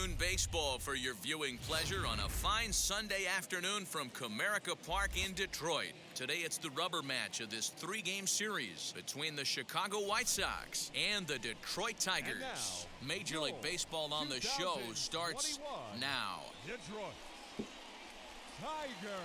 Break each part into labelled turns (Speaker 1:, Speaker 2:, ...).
Speaker 1: afternoon baseball for your viewing pleasure on a fine Sunday afternoon from Comerica Park in Detroit. Today it's the rubber match of this three-game series between the Chicago White Sox and the Detroit Tigers.
Speaker 2: Now,
Speaker 1: Major League Baseball on the show starts now.
Speaker 2: Detroit Tigers.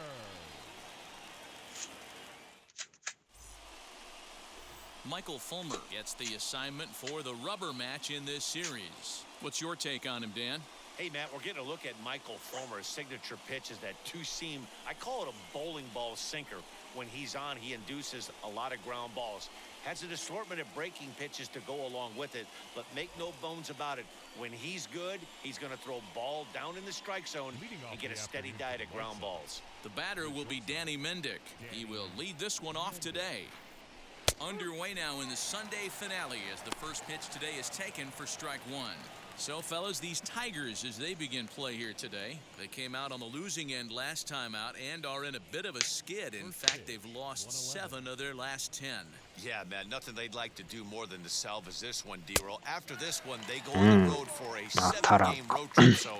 Speaker 1: Michael Fulmer gets the assignment for the rubber match in this series. What's your take on him, Dan?
Speaker 3: Hey, Matt, we're getting a look at Michael Fulmer's signature pitch is that two-seam. I call it a bowling ball sinker. When he's on, he induces a lot of ground balls. Has an assortment of breaking pitches to go along with it, but make no bones about it. When he's good, he's going to throw ball down in the strike zone and get a steady diet of ground balls.
Speaker 1: The batter will be Danny Mendick. He will lead this one off today. Underway now in the Sunday finale as the first pitch today is taken for strike one. So, fellas, these Tigers, as they begin play here today, they came out on the losing end last time out and are in a bit of a skid. In fact, they've lost 7 of their last 10.
Speaker 3: Yeah, man, nothing they'd like to do more than to salvage this one, D-Roll. After this one, they go on the road for a 7-game road trip, so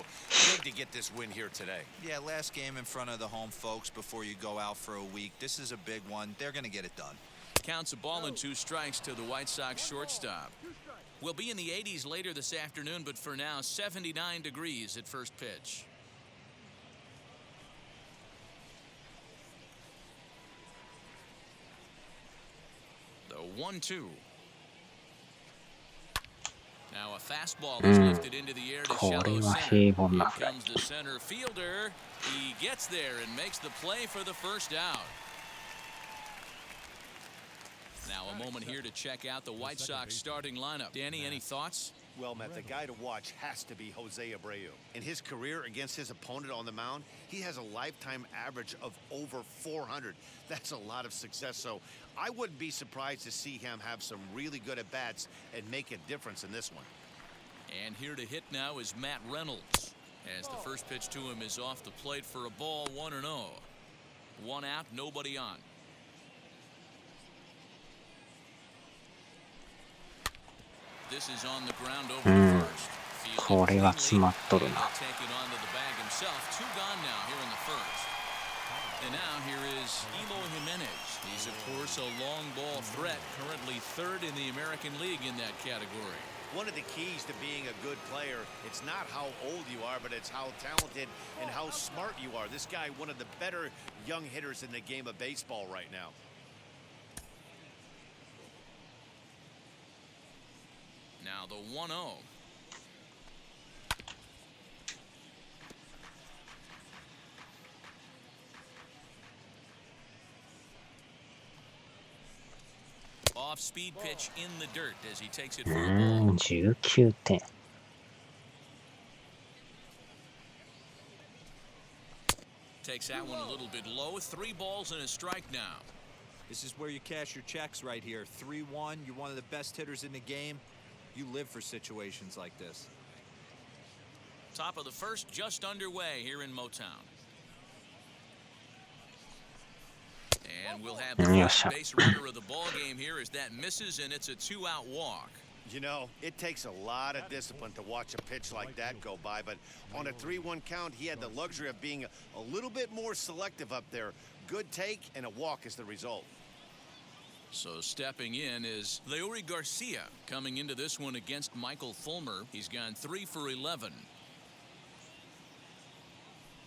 Speaker 3: big to get this win here today.
Speaker 4: Yeah, last game in front of the home folks before you go out for a week. This is a big one. They're going to get it done.
Speaker 1: Counts a ball and 2 strikes to the White Sox shortstop. We'll be in the 80s later this afternoon, but for now, 79 degrees at first pitch. The 1-2. Now a fastball is lifted into the air to shallow center. Here comes the center fielder. He gets there and makes the play for the first out. Now a moment here to check out the White Sox starting lineup. Danny, any thoughts?
Speaker 3: Well, Matt, the guy to watch has to be Jose Abreu. In his career against his opponent on the mound, he has a lifetime average of over 400. That's a lot of success, so I wouldn't be surprised to see him have some really good at-bats and make a difference in this one.
Speaker 1: And here to hit now is Matt Reynolds, as the first pitch to him is off the plate for a ball, 1-0. 1 out, nobody on. This is on the ground over the first.
Speaker 5: これは詰まっとるな。
Speaker 1: Take it onto the bag himself. 2 gone now here in the first. And now here is Eloy Jimenez. He's of course a long ball threat, currently 3rd in the American League in that category.
Speaker 3: One of the keys to being a good player, it's not how old you are, but it's how talented and how smart you are. This guy, one of the better young hitters in the game of baseball right now.
Speaker 1: Now the 1-0. Off-speed pitch in the dirt as he takes it for a ball.
Speaker 5: 19点。
Speaker 1: Takes that one a little bit low. 3 balls and a strike now.
Speaker 4: This is where you cash your checks right here. 3-1. You're one of the best hitters in the game. You live for situations like this.
Speaker 1: Top of the first just underway here in Motown. And we'll have the first base runner of the ball game here as that misses, and it's a 2-out walk.
Speaker 3: You know, it takes a lot of discipline to watch a pitch like that go by, but on a 3-1 count, he had the luxury of being a little bit more selective up there. Good take and a walk is the result.
Speaker 1: So stepping in is Leury Garcia coming into this one against Michael Fulmer. He's gone 3 for 11.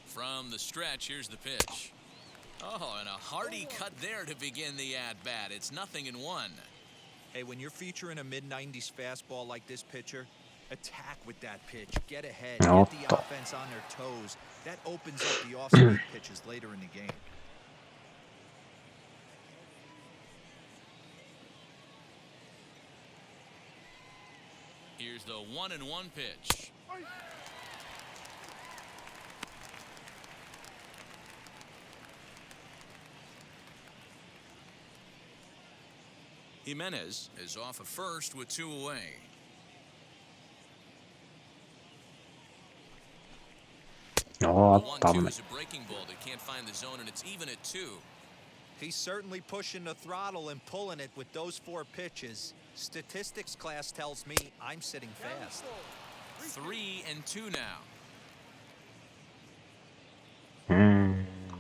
Speaker 1: From the stretch, here's the pitch. Oh, and a hearty cut there to begin the at-bat. It's 0-1.
Speaker 4: Hey, when you're featuring a mid-90s fastball like this pitcher, attack with that pitch. Get ahead. Get the offense on their toes. That opens up the off-speed pitches later in the game.
Speaker 1: Here's the 1-1 pitch. Jimenez is off of first with 2 away.
Speaker 5: Oh,
Speaker 1: 1-2 is a breaking ball. They can't find the zone, and it's even at 2.
Speaker 4: He's certainly pushing the throttle and pulling it with those 4 pitches. Statistics class tells me I'm sitting fast.
Speaker 1: 3-2 now.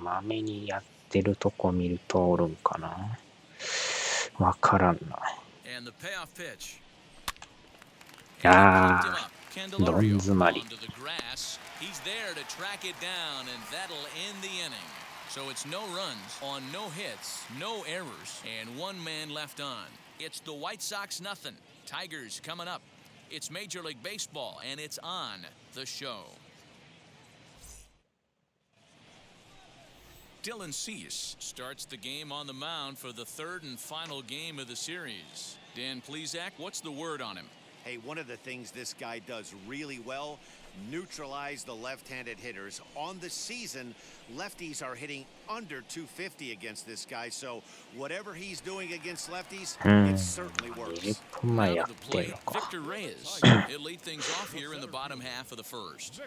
Speaker 5: まめにやってるとこ見るとおるんかな。わからんな。
Speaker 1: And the payoff pitch.
Speaker 5: あー、どん詰まり。
Speaker 1: Onto the grass. He's there to track it down, and that'll end the inning. So it's no runs on no hits, no errors, and one man left on. It's the White Sox nothing. Tigers coming up. It's Major League Baseball, and it's on the show. Dylan Cease starts the game on the mound for the third and final game of the series. Dan Plesac, what's the word on him?
Speaker 3: Hey, one of the things this guy does really well, neutralize the left-handed hitters. On the season, lefties are hitting under 250 against this guy, so whatever he's doing against lefties, it certainly works.
Speaker 5: 20分前や
Speaker 1: Out
Speaker 5: っ
Speaker 1: of the
Speaker 5: てる
Speaker 1: plate,
Speaker 5: のか。
Speaker 1: Victor Reyes. He'll lead things off here in the bottom half of the first.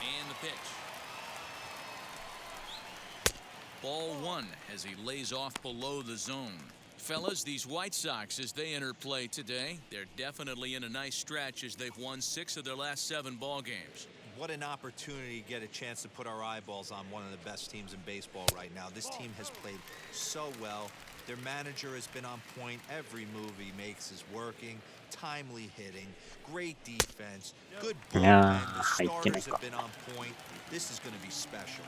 Speaker 1: And the pitch. Ball one as he lays off below the zone. Fellas, these White Sox, as they enter play today, they're definitely in a nice stretch as they've won 6 of their last 7 ball games.
Speaker 4: What an opportunity to get a chance to put our eyeballs on one of the best teams in baseball right now. This team has played so well. Their manager has been on point. Every move he makes is working. Timely hitting. Great defense. Good bullpen. The starters have been on point. This is going to be special.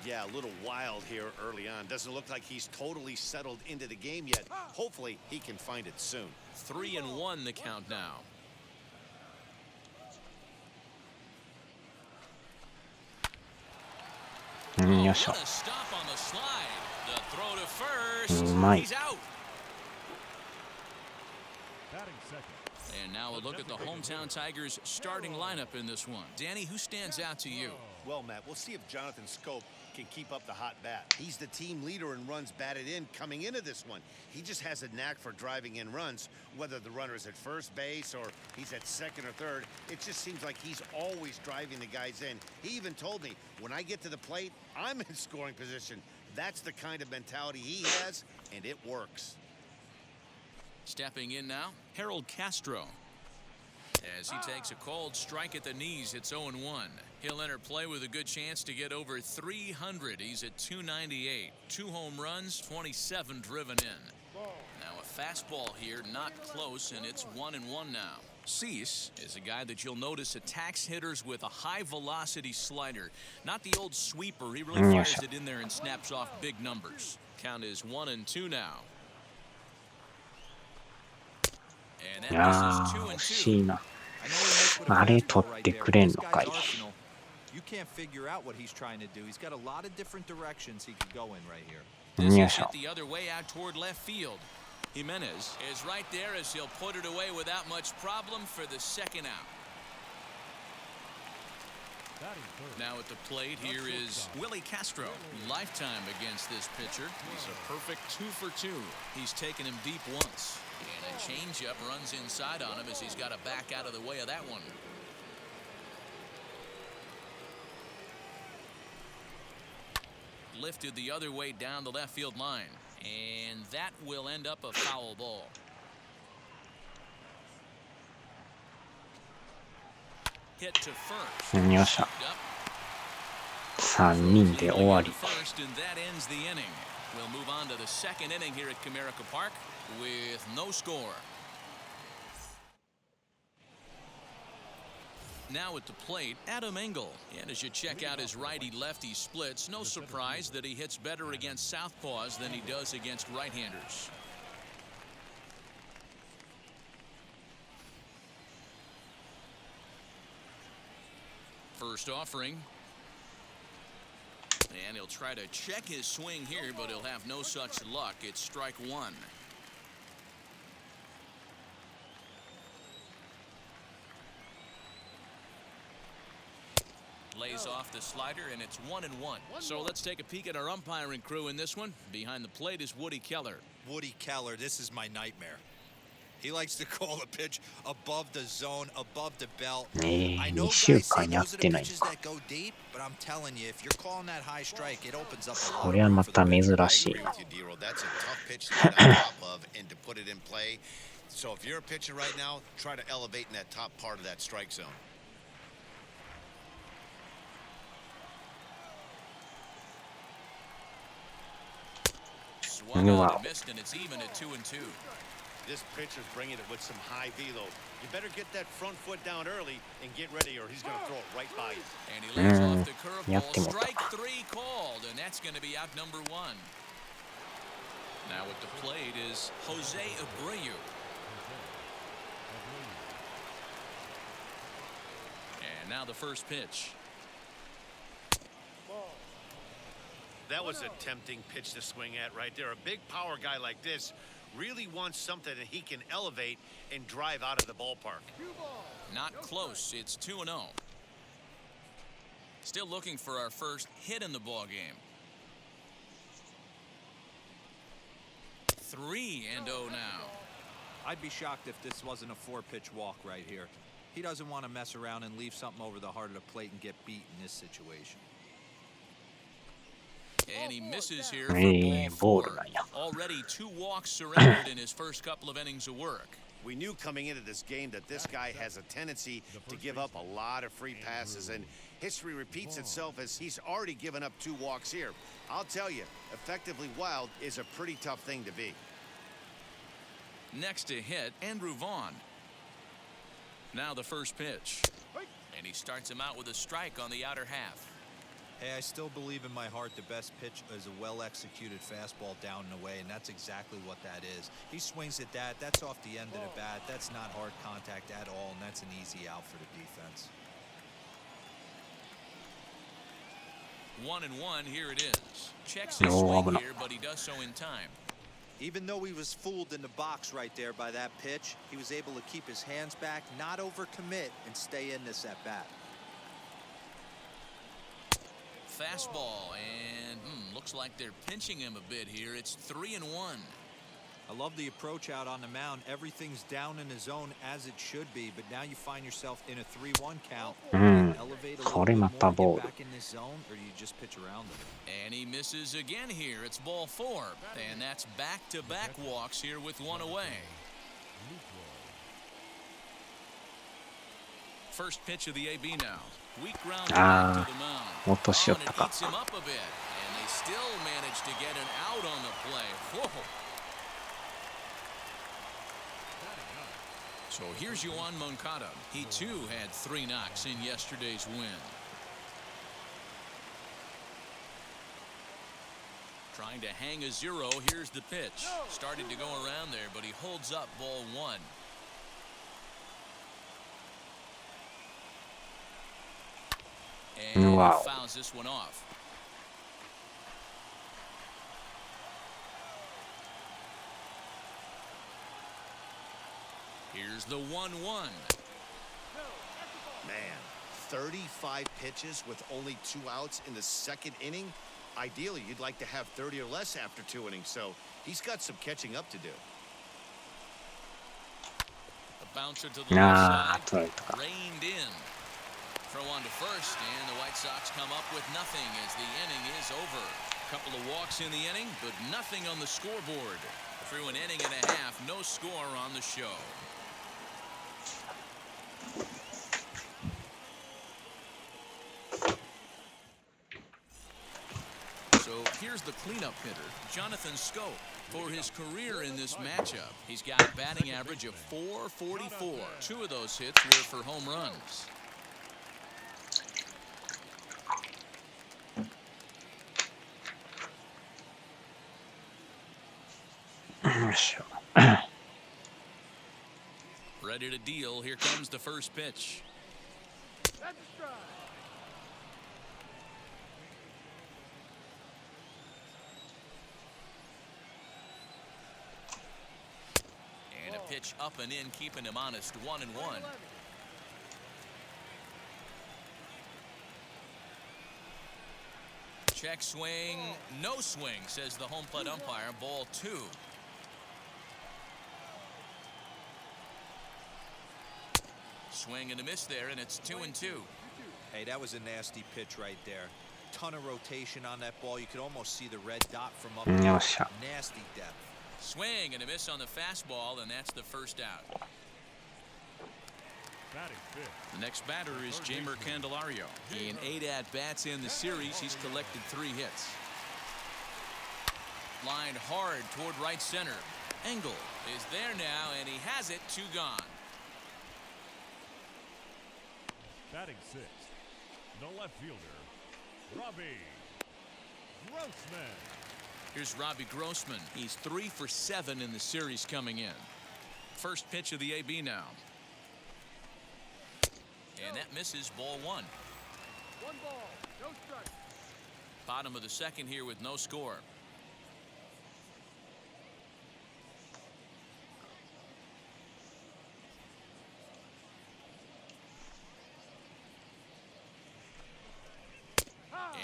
Speaker 3: Yeah, a little wild here early on. Doesn't look like he's totally settled into the game yet. Hopefully, he can find it soon.
Speaker 1: 3-1 the count now.
Speaker 5: Yoいしょ。
Speaker 1: What a stop on the slide. The throw to first.
Speaker 5: うまい。
Speaker 1: He's out. And now a look at the hometown Tigers starting lineup in this one. Danny, who stands out to you?
Speaker 3: Well, Matt, we'll see if Jonathan Scope can keep up the hot bat. He's the team leader in runs batted in coming into this one. He just has a knack for driving in runs, whether the runner's at first base or he's at second or third. It just seems like he's always driving the guys in. He even told me, when I get to the plate, I'm in scoring position. That's the kind of mentality he has, and it works.
Speaker 1: Stepping in now, Harold Castro. As he takes a cold strike at the knees, it's 0-1. He'll enter play with a good chance to get over 300. He's at 298. 2 home runs, 27 driven in. Now a fastball here, not close, and it's 1-1 now. Cease is a guy that you'll notice attacks hitters with a high-velocity slider. Not the old sweeper. He really fires it in there and snaps off big numbers. Count is 1-2 now. And that misses 2-2.
Speaker 5: あれ取ってくれんのかい。
Speaker 4: You can't figure out what he's trying to do. He's got a lot of different directions he could go in right here.
Speaker 1: This is hit the other way out toward left field. Jimenez is right there as he'll put it away without much problem for the second out. Now at the plate here is Willie Castro. Lifetime against this pitcher. He's a perfect 2 for 2. He's taken him deep once. And a changeup runs inside on him as he's got to back out of the way of that one. Lifted the other way down the left field line. And that will end up a foul ball. Hit to first.
Speaker 5: よっしゃ。3人で終わり。
Speaker 1: First, and that ends the inning. We'll move on to the second inning here at Comerica Park with no score. Now at the plate, Adam Engel. And as you check out his righty-lefty splits, no surprise that he hits better against southpaws than he does against right-handers. First offering. And he'll try to check his swing here, but he'll have no such luck. It's strike 1. Lays off the slider, and it's 1-1. So let's take a peek at our umpiring crew in this one. Behind the plate is Woody Keller.
Speaker 4: Woody Keller, this is my nightmare. He likes to call the pitch above the zone, above the belt.
Speaker 5: ね
Speaker 4: I
Speaker 5: え、
Speaker 4: know
Speaker 5: 2週
Speaker 4: guys say
Speaker 5: 間やっ
Speaker 4: those are
Speaker 5: て
Speaker 4: the
Speaker 5: ないの
Speaker 4: pitches
Speaker 5: か。
Speaker 4: that go deep, but I'm telling you, if you're calling that high strike, it opens up a
Speaker 5: そ
Speaker 4: lot
Speaker 5: りゃ
Speaker 4: of
Speaker 5: ま
Speaker 4: room for
Speaker 5: た
Speaker 4: the
Speaker 5: 珍
Speaker 4: pitcher.
Speaker 5: しい
Speaker 2: I agree
Speaker 5: な。
Speaker 2: with you, D-Roll. That's a tough pitch to get on top of and to put it in play. So if you're a pitcher right now, try to elevate in that top part of that strike zone.
Speaker 1: Swung on and missed, and it's even at 2-2.
Speaker 3: This pitcher's bringing it with some high velo. You better get that front foot down early and get ready, or he's going to throw it right by you.
Speaker 1: And he lays off the
Speaker 5: やって
Speaker 1: curveball.
Speaker 5: もうた。
Speaker 1: Strike 3 called, and that's going to be out number 1. Now at the plate is Jose Abreu. And now the first pitch.
Speaker 3: That was a tempting pitch to swing at right there. A big power guy like this really wants something that he can elevate and drive out of the ballpark.
Speaker 1: Not close. It's 2-0. Still looking for our first hit in the ball game. 3-0 now.
Speaker 4: I'd be shocked if this wasn't a 4-pitch walk right here. He doesn't want to mess around and leave something over the heart of the plate and get beat in this situation.
Speaker 1: And he misses here for
Speaker 5: ええ、ボ
Speaker 1: ball
Speaker 5: ール
Speaker 1: 4.
Speaker 5: なんや。
Speaker 1: Already 2 walks surrendered in his first couple of innings of work.
Speaker 2: We knew coming into this game that this guy has a tendency to give up a lot of free passes, and history repeats itself as he's already given up 2 walks here. I'll tell you, effectively wild is a pretty tough thing to be.
Speaker 1: Next to hit, Andrew Vaughn. Now the first pitch. And he starts him out with a strike on the outer half.
Speaker 4: Hey, I still believe in my heart the best pitch is a well-executed fastball down and away, and that's exactly what that is. He swings at that. That's off the end of the bat. That's not hard contact at all, and that's an easy out for the defense.
Speaker 1: 1-1, here it is. Checks his
Speaker 5: No,
Speaker 1: swing
Speaker 5: I'm not.
Speaker 1: here, but he does so in time.
Speaker 4: Even though he was fooled in the box right there by that pitch, he was able to keep his hands back, not overcommit, and stay in this at-bat.
Speaker 1: Fastball, and looks like they're pinching him a bit here. It's 3-1.
Speaker 4: I love the approach out on the mound. Everything's down in the zone as it should be, but now you find yourself in a 3-1 count. Elevate a little
Speaker 5: これ
Speaker 4: bit
Speaker 5: ま
Speaker 4: more
Speaker 5: た
Speaker 4: and
Speaker 5: ボー
Speaker 4: get
Speaker 5: ル。
Speaker 4: back in this zone, or do you just pitch around them?
Speaker 1: And he misses again here. It's ball 4. And that's back-to-back walks here with 1 away. First pitch of the AB now. Weak ground back to the mound.
Speaker 5: 落としよっ
Speaker 1: And
Speaker 5: た
Speaker 1: it
Speaker 5: か。
Speaker 1: eats him up a bit. And they still manage to get an out on the play. Whoa. So here's Yoan Moncada. He too had 3 knocks in yesterday's win. Trying to hang a 0. Here's the pitch. Started to go around there, but he holds up ball 1. And
Speaker 5: Wow.
Speaker 1: he fouls this one off. Here's the 1-1.
Speaker 2: Man, 35 pitches with only 2 outs in the second inning. Ideally, you'd like to have 30 or less after 2 innings, so he's got some catching up to do.
Speaker 1: A bouncer to the left
Speaker 5: ああ、
Speaker 1: side.
Speaker 5: 取られたか。
Speaker 1: Reined in. Throw on to first, and the White Sox come up with nothing as the inning is over. Couple of walks in the inning, but nothing on the scoreboard. Through an inning and a half, no score on the show. So here's the cleanup hitter, Jonathan Scope. For his career in this matchup, he's got a batting average of .444. 2 of those hits were for home runs. Ready to deal. Here comes the first pitch. And a pitch up and in, keeping him honest. 1-1. Check swing, no swing, says the home plate umpire. Ball 2. Swing and a miss there, and it's 2-2.
Speaker 4: Hey, that was a nasty pitch right there. Ton of rotation on that ball. You could almost see the red dot from up there. Nasty depth.
Speaker 1: Swing and a miss on the fastball, and that's the first out. The next batter is Jeimer Candelario. In 8 at-bats in the series, he's collected 3 hits. Lined hard toward right center. Engel is there now, and he has it. 2 gone.
Speaker 6: Batting 6th, the left fielder, Robbie Grossman.
Speaker 1: Here's Robbie Grossman. He's 3 for 7 in the series coming in. First pitch of the AB now. And that misses, ball 1.
Speaker 6: 1 ball, no strike.
Speaker 1: Bottom of the second here with no score.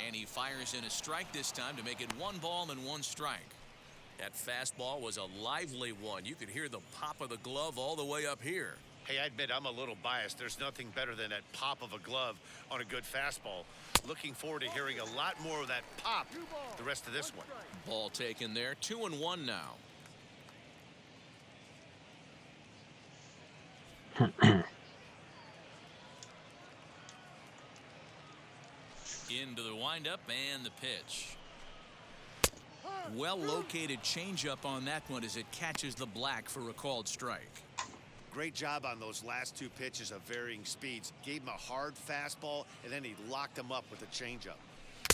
Speaker 1: And he fires in a strike this time to make it 1 ball and 1 strike. That fastball was a lively one. You could hear the pop of the glove all the way up here.
Speaker 2: Hey, I admit I'm a little biased. There's nothing better than that pop of a glove on a good fastball. Looking forward to hearing a lot more of that pop the rest of this one.
Speaker 1: Ball taken there. 2-1 now. Into the windup and the pitch. Well located changeup on that one as it catches the black for a called strike.
Speaker 2: Great job on those last 2 pitches of varying speeds. Gave him a hard fastball, and then he locked him up with a changeup.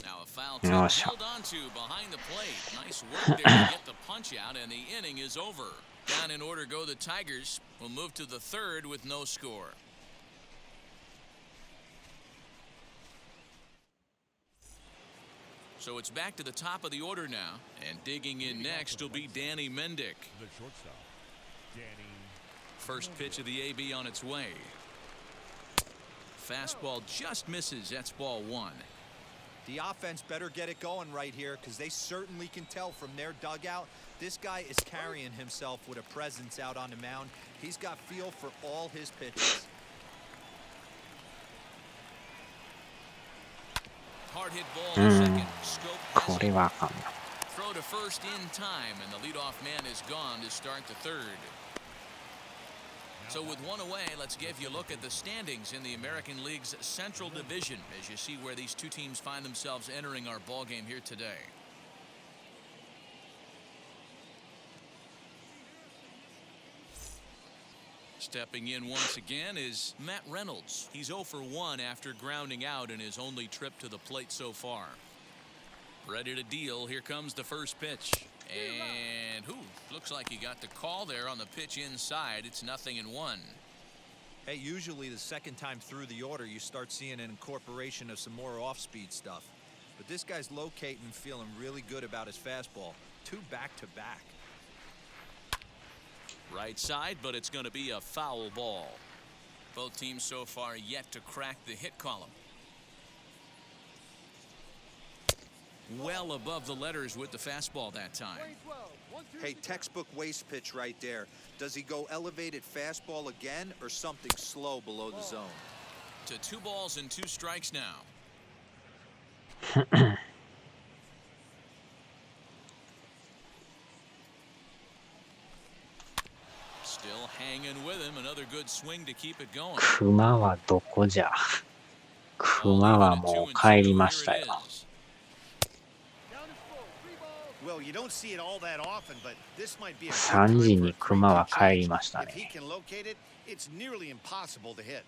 Speaker 1: Now a foul tip held on to behind the plate. Nice work there to get the punch out, and the inning is over. Down in order go the Tigers. We'll move to the 3rd with no score. So it's back to the top of the order now, and digging in next will be Danny Mendick.
Speaker 6: The shortstop, Danny.
Speaker 1: First pitch of the AB on its way. Fastball just misses. That's ball 1.
Speaker 4: The offense better get it going right here, because they certainly can tell from their dugout this guy is carrying himself with a presence out on the mound. He's got feel for all his pitches.
Speaker 1: Hard hit ball to second. Scope has
Speaker 5: これはあかんな。
Speaker 1: throw to first in time, and the leadoff man is gone to start the 3rd. So with 1 away, let's give you a look at the standings in the American League's Central Division as you see where these 2 teams find themselves entering our ball game here today. Stepping in once again is Matt Reynolds. He's 0 for 1 after grounding out in his only trip to the plate so far. Ready to deal. Here comes the first pitch. And looks like he got the call there on the pitch inside. It's 0-1.
Speaker 4: Hey, usually the second time through the order you start seeing an incorporation of some more off-speed stuff. But this guy's locating and feeling really good about his fastball. 2 back-to-back.
Speaker 1: Right side, but it's going to be a foul ball. Both teams so far yet to crack the hit column. Well above the letters with the fastball that time.
Speaker 4: Hey, textbook waste pitch right there. Does he go elevated fastball again or something slow below the zone?
Speaker 1: To 2 balls and 2 strikes now. Still hanging with him. Another good swing to keep it going.
Speaker 5: 熊はどこじゃ。熊はもう帰りましたよ。
Speaker 2: Well, you don't see it all that often, but this might be a
Speaker 5: 3時に熊は帰りました
Speaker 2: If he
Speaker 5: ね。
Speaker 2: can locate it, it's nearly impossible to hit.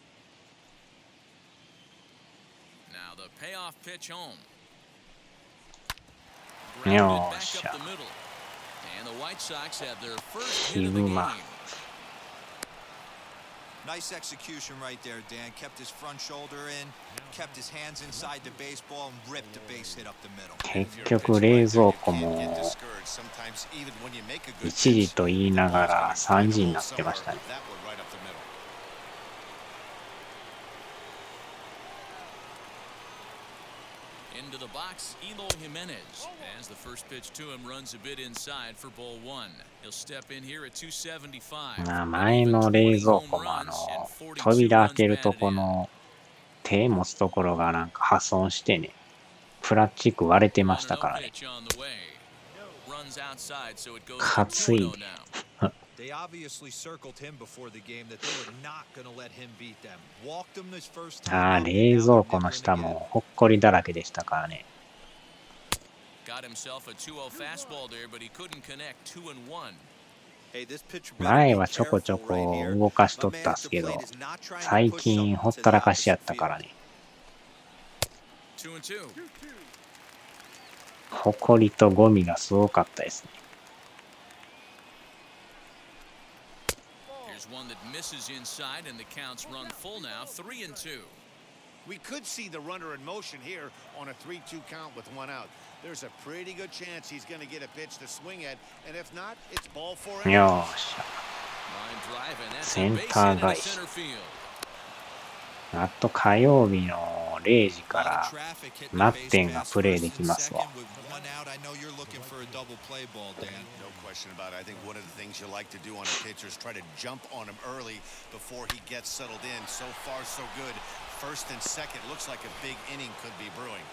Speaker 1: Now the payoff pitch home.
Speaker 5: よ
Speaker 1: Grounded
Speaker 5: っ
Speaker 1: back
Speaker 5: しゃ
Speaker 1: up the。middle. And the White Sox have their first hit of the
Speaker 5: ヒグ
Speaker 1: game.
Speaker 5: マ。
Speaker 4: Nice execution right there, Dan. Kept his front shoulder in, kept his hands inside the baseball, and ripped the base hit up the middle.
Speaker 5: 結局冷蔵庫も1時と言いながら3時になってましたね。
Speaker 1: Into the box, Eloy Jimenez. As the first pitch to him runs a bit inside for ball one. He'll step in here at 275.
Speaker 5: 前の冷蔵庫も扉開けるとこの手持つところがなんか破損してね、プラスチック割れてましたからね。担いで。
Speaker 4: They obviously circled him before the game that they were not going to let him beat them. Walked him this first time.
Speaker 5: 冷蔵庫の下もほっこりだらけでしたからね。
Speaker 1: Got himself a 2-0 fastball there, but he couldn't connect 2-1.
Speaker 5: 前はちょこちょこ動かしとったっすけど、最近ほったらかしやったからね。ほこりとゴミがすごかったですね。
Speaker 1: One that misses inside and the counts run full now, 3-2.
Speaker 2: We could see the runner in motion here on a 3-2 count with one out. There's a pretty good chance he's going to get a pitch to swing at, and if not, it's ball four.
Speaker 5: よーし。センター返し。あと火曜日の0時からマッテンがプレーできますわ。
Speaker 2: No question about it. I think one of the things you like to do on a pitcher is try to jump on him early before he gets settled in. So far, so good. First and second looks like a big inning could be brewing.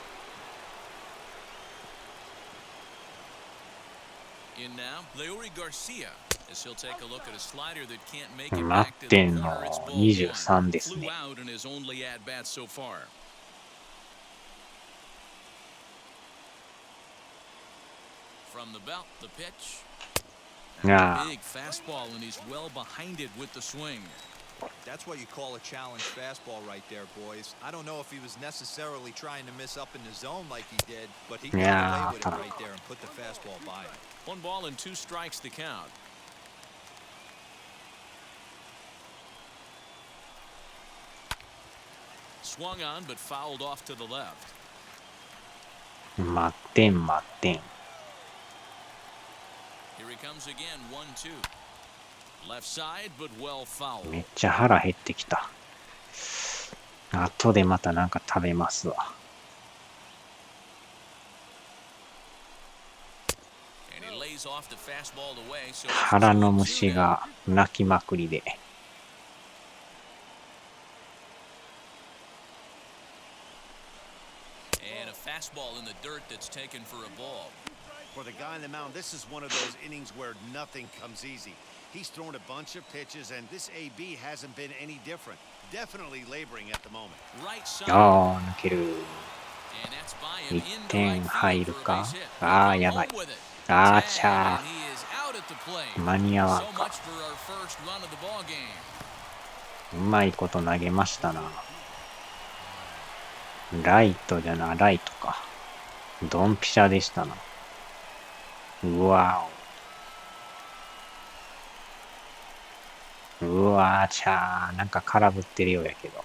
Speaker 1: In now, Leury Garcia, as he'll take a look at a slider that can't make it
Speaker 5: マ
Speaker 1: back
Speaker 5: ッ
Speaker 1: to
Speaker 5: テ
Speaker 1: the
Speaker 5: ンの
Speaker 1: corner. It's ball
Speaker 5: 23です
Speaker 1: one.
Speaker 5: ね。
Speaker 1: Flew out in his only at bat so far. From the belt, the pitch. Big fastball, and he's well behind it with the swing.
Speaker 4: That's what you call a challenge fastball right there, boys. I don't know if he was necessarily trying to miss up in the zone like he did, but he got away with it right there and put the fastball by him.
Speaker 1: 1 ball and 2 strikes the count. Swung on, but fouled off to the left.
Speaker 5: マッテン。
Speaker 1: Here he comes again, 1-2. Left side, but well fouled.
Speaker 5: めっちゃ腹減ってきた。後でまたなんか食べますわ。
Speaker 1: And he lays off the fastball away, so
Speaker 5: 腹の虫が鳴きまくりで。
Speaker 1: and a fastball in the dirt that's taken for a ball.
Speaker 2: For the guy on the mound, this is one of those innings where nothing comes easy. He's thrown a bunch of pitches, and this AB hasn't been any different. Definitely laboring at the moment.
Speaker 1: Right side.
Speaker 5: 抜ける。
Speaker 1: And that's by him
Speaker 5: 1
Speaker 1: into
Speaker 5: 点
Speaker 1: right
Speaker 5: 入
Speaker 1: field
Speaker 5: る
Speaker 1: for a
Speaker 5: か。
Speaker 1: base hit.
Speaker 5: やばい。
Speaker 1: Home with it.
Speaker 5: ちゃ
Speaker 1: And he is out at the plate.
Speaker 5: 間に合わん
Speaker 1: So
Speaker 5: か。
Speaker 1: much for our first run of the ball game.
Speaker 5: うまいこと投げましたな。ライトか。ドンピシャでしたな。うわお。うわーちゃー。なんか空振ってるようやけど。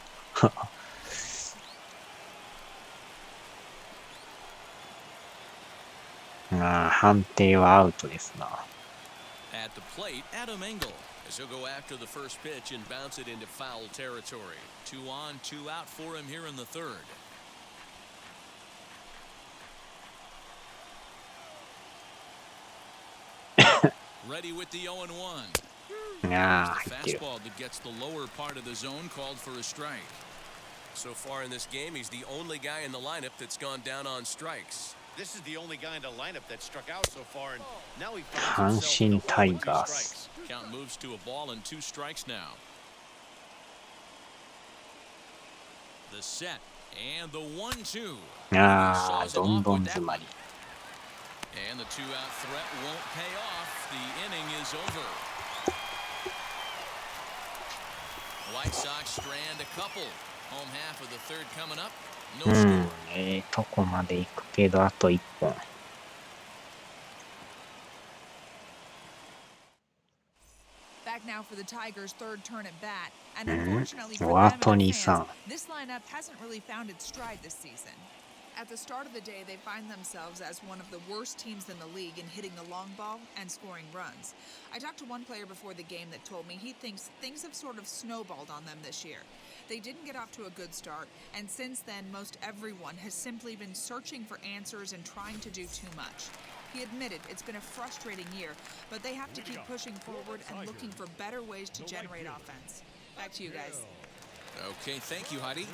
Speaker 5: 判定はアウトですな。
Speaker 1: At the plate, Adam Engel, as he'll go after the first pitch and bounce it into foul territory. 2 on, 2 out for him here in the third. Ready with the 0-1.
Speaker 5: 入
Speaker 1: The
Speaker 5: ってる。
Speaker 1: fastball that gets the lower part of the zone called for a strike. So far in this game, he's the only guy in the lineup that's gone down on strikes.
Speaker 2: This is the only guy in the lineup that struck out so far, and now he
Speaker 5: 阪
Speaker 2: finds
Speaker 5: 神
Speaker 2: himself
Speaker 5: タイ
Speaker 2: with 2
Speaker 5: ガー
Speaker 2: strikes.
Speaker 5: ス。
Speaker 1: Count moves to a ball and 2 strikes now. The set and the 1-2.
Speaker 5: どんどん詰まり。
Speaker 1: And the 2-out threat won't pay off. The inning is over. White Sox strand a couple. Home half of the third coming up. No score.
Speaker 5: とこまで行くけど、あと1本。
Speaker 7: Back now for the Tigers' third turn at bat, and unfortunately for
Speaker 5: お
Speaker 7: them
Speaker 5: 後
Speaker 7: and
Speaker 5: に
Speaker 7: fans,
Speaker 5: さん。
Speaker 7: this lineup hasn't really found its stride this season. At the start of the day, they find themselves as one of the worst teams in the league in hitting the long ball and scoring runs. I talked to one player before the game that told me he thinks things have sort of snowballed on them this year. They didn't get off to a good start, and since then, most everyone has simply been searching for answers and trying to do too much. He admitted it's been a frustrating year, but they have to keep pushing forward and looking for better ways to generate offense. Back to you guys.
Speaker 1: Okay, thank you, Heidi.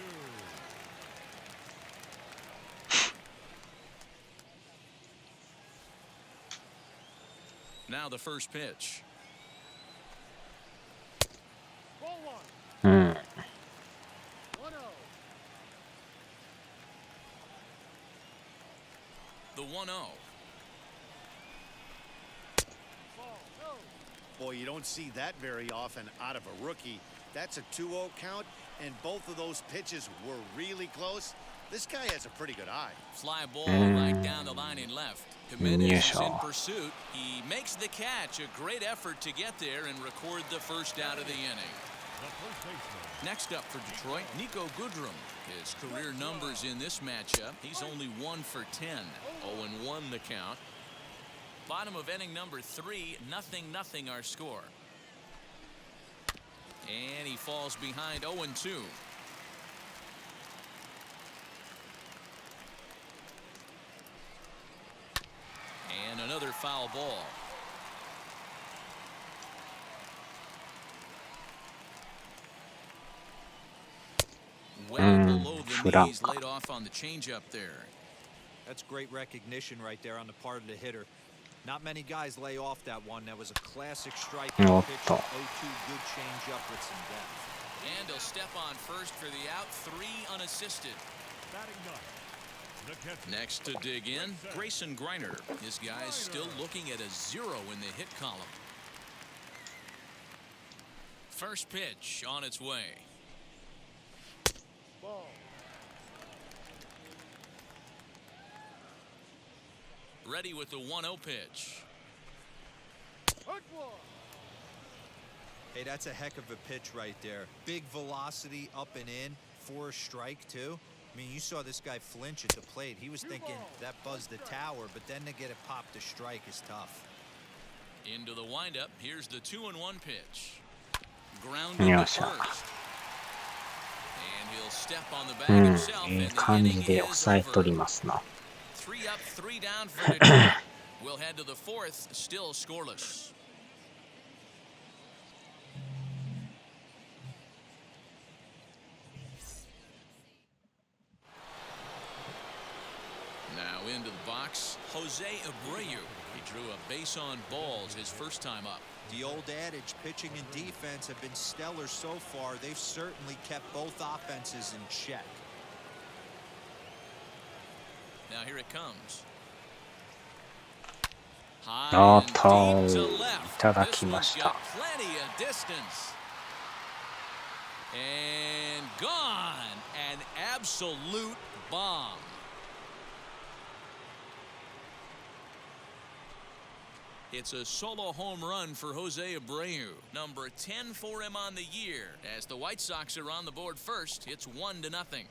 Speaker 1: Now the first pitch.
Speaker 6: Ball one.
Speaker 5: うん。
Speaker 6: 1-0.
Speaker 1: The 1-0.
Speaker 6: Ball, no.
Speaker 2: Boy, you don't see that very often out of a rookie. That's a 2-0 count, and both of those pitches were really close. This guy has a pretty good eye.
Speaker 1: Fly ball right down the line and left. Jimenez is in pursuit. He makes the catch. A great effort to get there and record the first out of the inning.
Speaker 6: The first baseman.
Speaker 1: Next up for Detroit, Nico Goodrum. His career numbers in this matchup, he's only 1 for 10. 0-1 the count. Bottom of inning number 3, 0-0 our score. And he falls behind 0-2. And another foul ball. Well below the knees, laid off on the changeup there.
Speaker 4: That's great recognition right there on the part of the hitter. Not many guys lay off that one. That was a classic strike pitch. 0-2 good changeup with some depth.
Speaker 1: And he'll step on first for the out, 3 unassisted.
Speaker 6: Batting ninth. The catcher.
Speaker 1: Next to dig in, Grayson Griner. This guy's still looking at a 0 in the hit column. First pitch on its way.
Speaker 6: Ball.
Speaker 1: Ready with the 1-0 pitch.
Speaker 6: Hard one.
Speaker 4: Hey, that's a heck of a pitch right there. Big velocity up and in for a strike, too. I mean, you saw this guy flinch at the plate. He was thinking that buzzed the tower, but then to get it popped to strike is tough.
Speaker 1: Into the windup. Here's the 2-1 pitch. Grounded to first. And he'll step on the bag himself.
Speaker 5: いい感じで抑えとりますな。
Speaker 1: 3 up, 3 down for Detroit. We'll head to the 4th, still scoreless. Now into the box, Jose Abreu. He drew a base on balls his first time up.
Speaker 4: The old adage, pitching and defense have been stellar so far. They've certainly kept both offenses in check.
Speaker 1: Now here it comes.
Speaker 5: あーと、いただきました。
Speaker 1: Plenty of distance. And gone. An absolute bomb. It's a solo home run for Jose Abreu. Number 10 for him on the year. As the White Sox are on the board first, it's 1-0.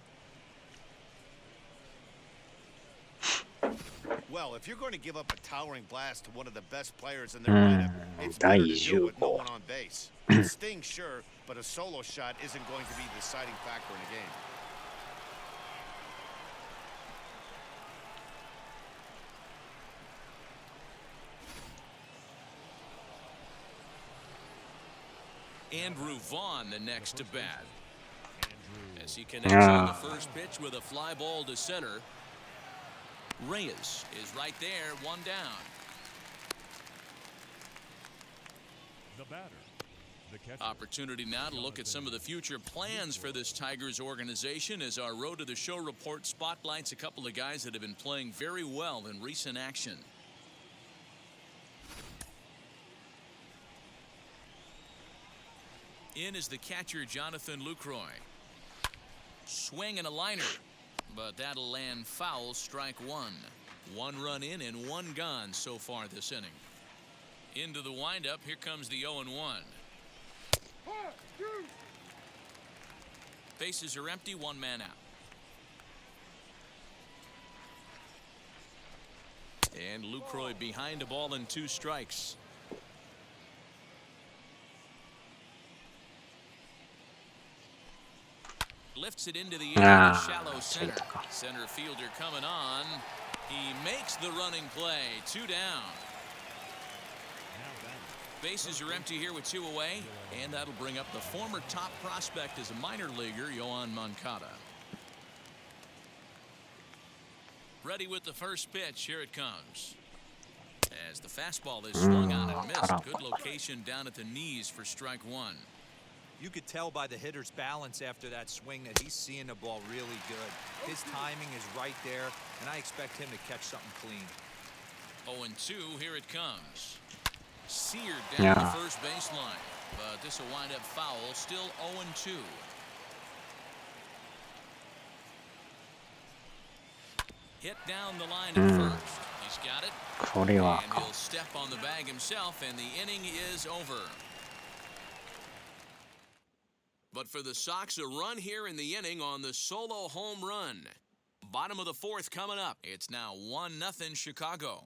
Speaker 2: Well, if you're going to give up a towering blast to one of the best players in their lineup, it's better to do it with no one on base. It stings, sure, but a solo shot isn't going to be the deciding factor in a game.
Speaker 1: Andrew Vaughn the next to bat. As he connects on the first pitch with a fly ball to center. Reyes is right there, 1 down.
Speaker 6: The batter. The catcher.
Speaker 1: Opportunity now to look at some of the future plans for this Tigers organization as our Road to the Show report spotlights a couple of guys that have been playing very well in recent action. In is the catcher, Jonathan Lucroy. Swing and a liner, but that'll land foul, strike 1. 1 run in and 1 gone so far this inning. Into the windup, here comes the 0-1. Bases are empty, 1 man out. And Lucroy behind a ball and 2 strikes. Lofts it into the air to shallow
Speaker 5: そういう
Speaker 1: center.
Speaker 5: ことか。
Speaker 1: Center fielder coming on. He makes the running play. 2 down. Bases are empty here with 2 away, and that'll bring up the former top prospect as a minor leaguer, Yoan Moncada. Ready with the first pitch. Here it comes. As the fastball is swung on and missed. Good location down at the knees for strike 1.
Speaker 4: You could tell by the hitter's balance after that swing that he's seeing the ball really good. His timing is right there, and I expect him to catch something clean.
Speaker 1: 0-2, here it comes. Seared down the first baseline, but this will wind up foul. Still 0-2. Hit down the line at first. He's got it.
Speaker 5: これは
Speaker 1: And he'll step on the bag himself, and the inning is over. But for the Sox, a run here in the inning on the solo home run. Bottom of the 4th coming up. It's now 1-0 Chicago.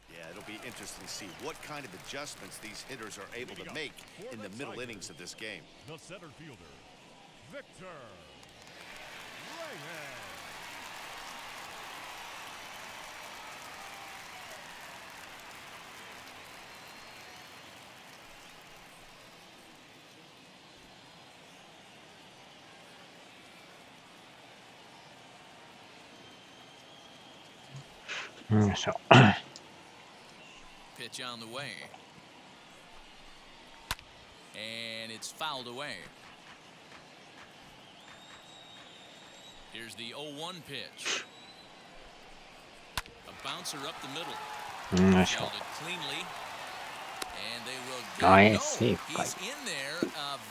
Speaker 2: Yeah, it'll be interesting to see what kind of adjustments these hitters are able to make in the middle innings of this game.
Speaker 6: The center fielder, Victor Reyes.
Speaker 1: Pitch on the way. And it's fouled away. Here's the 0-1 pitch. A bouncer up the middle. Held it cleanly. And they will get He's in there.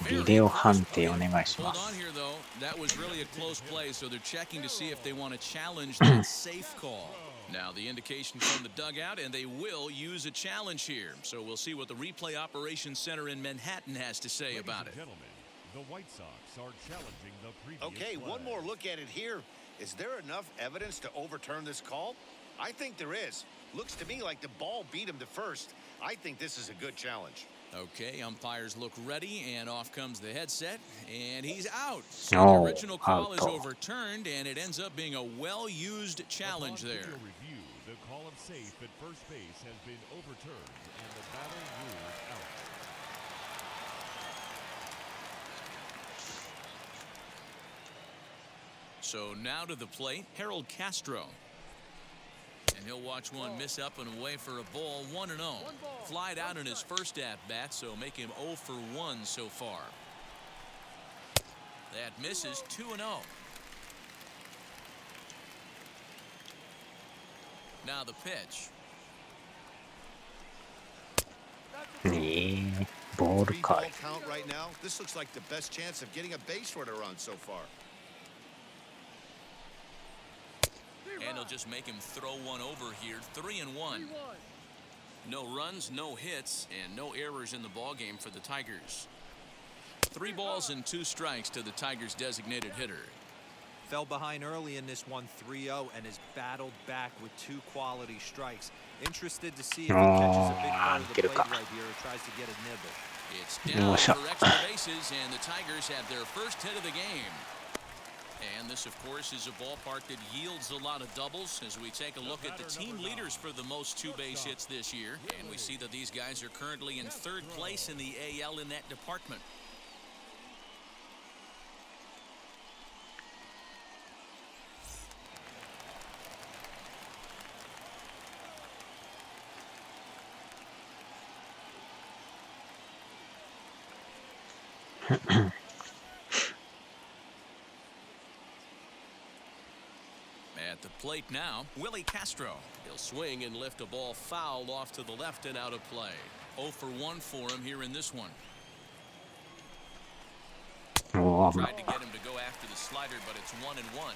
Speaker 5: ビデオ判定お願いしま
Speaker 1: Hold
Speaker 5: す。
Speaker 1: on here, though. That was really a close play, so they're checking to see if they want to challenge that safe call. Now the indication from the dugout, and they will use a challenge here. So we'll see what the replay operations center in Manhattan has to say about it.
Speaker 6: Gentlemen, the White Sox are challenging the previous
Speaker 2: Okay,
Speaker 6: play.
Speaker 2: one more look at it here. Is there enough evidence to overturn this call? I think there is. Looks to me like the ball beat him to first. I think this is a good challenge.
Speaker 1: Okay, umpires look ready, and off comes the headset, and he's out. So the original call is overturned, and it ends up being a well-used challenge there.
Speaker 6: Upon video review, the call of safe at first base has been overturned, and the batter ruled out.
Speaker 1: So now to the plate, Harold Castro. And he'll watch one miss up and away for a ball, 1-0. Flied out in his first at-bat, so make him 0 for 1 so far. That misses, 2-0. Now the pitch.
Speaker 5: ボールか
Speaker 2: Three-ball count right now. This looks like the best chance of getting a base runner on so far.
Speaker 1: And he'll just make him throw one over here. 3-1. No runs, no hits, and no errors in the ballgame for the Tigers. 3 balls and 2 strikes to the Tigers' designated hitter.
Speaker 4: Fell behind early in this one 3-0 and has battled back with 2 quality strikes. Interested to see if he catches a big part of the plate right here or tries to get a nibble.
Speaker 1: It's down for extra bases, and the Tigers have their first hit of the game. And this, of course, is a ballpark that yields a lot of doubles as we take a look at the team leaders for the most 2 base hits this year. And we see that these guys are currently in 3rd place in the AL in that department. At the plate now, Willie Castro. He'll swing and lift a ball foul off to the left and out of play. 0 for 1 for him here in this one. Tried to get him to go after the slider, but it's 1-1.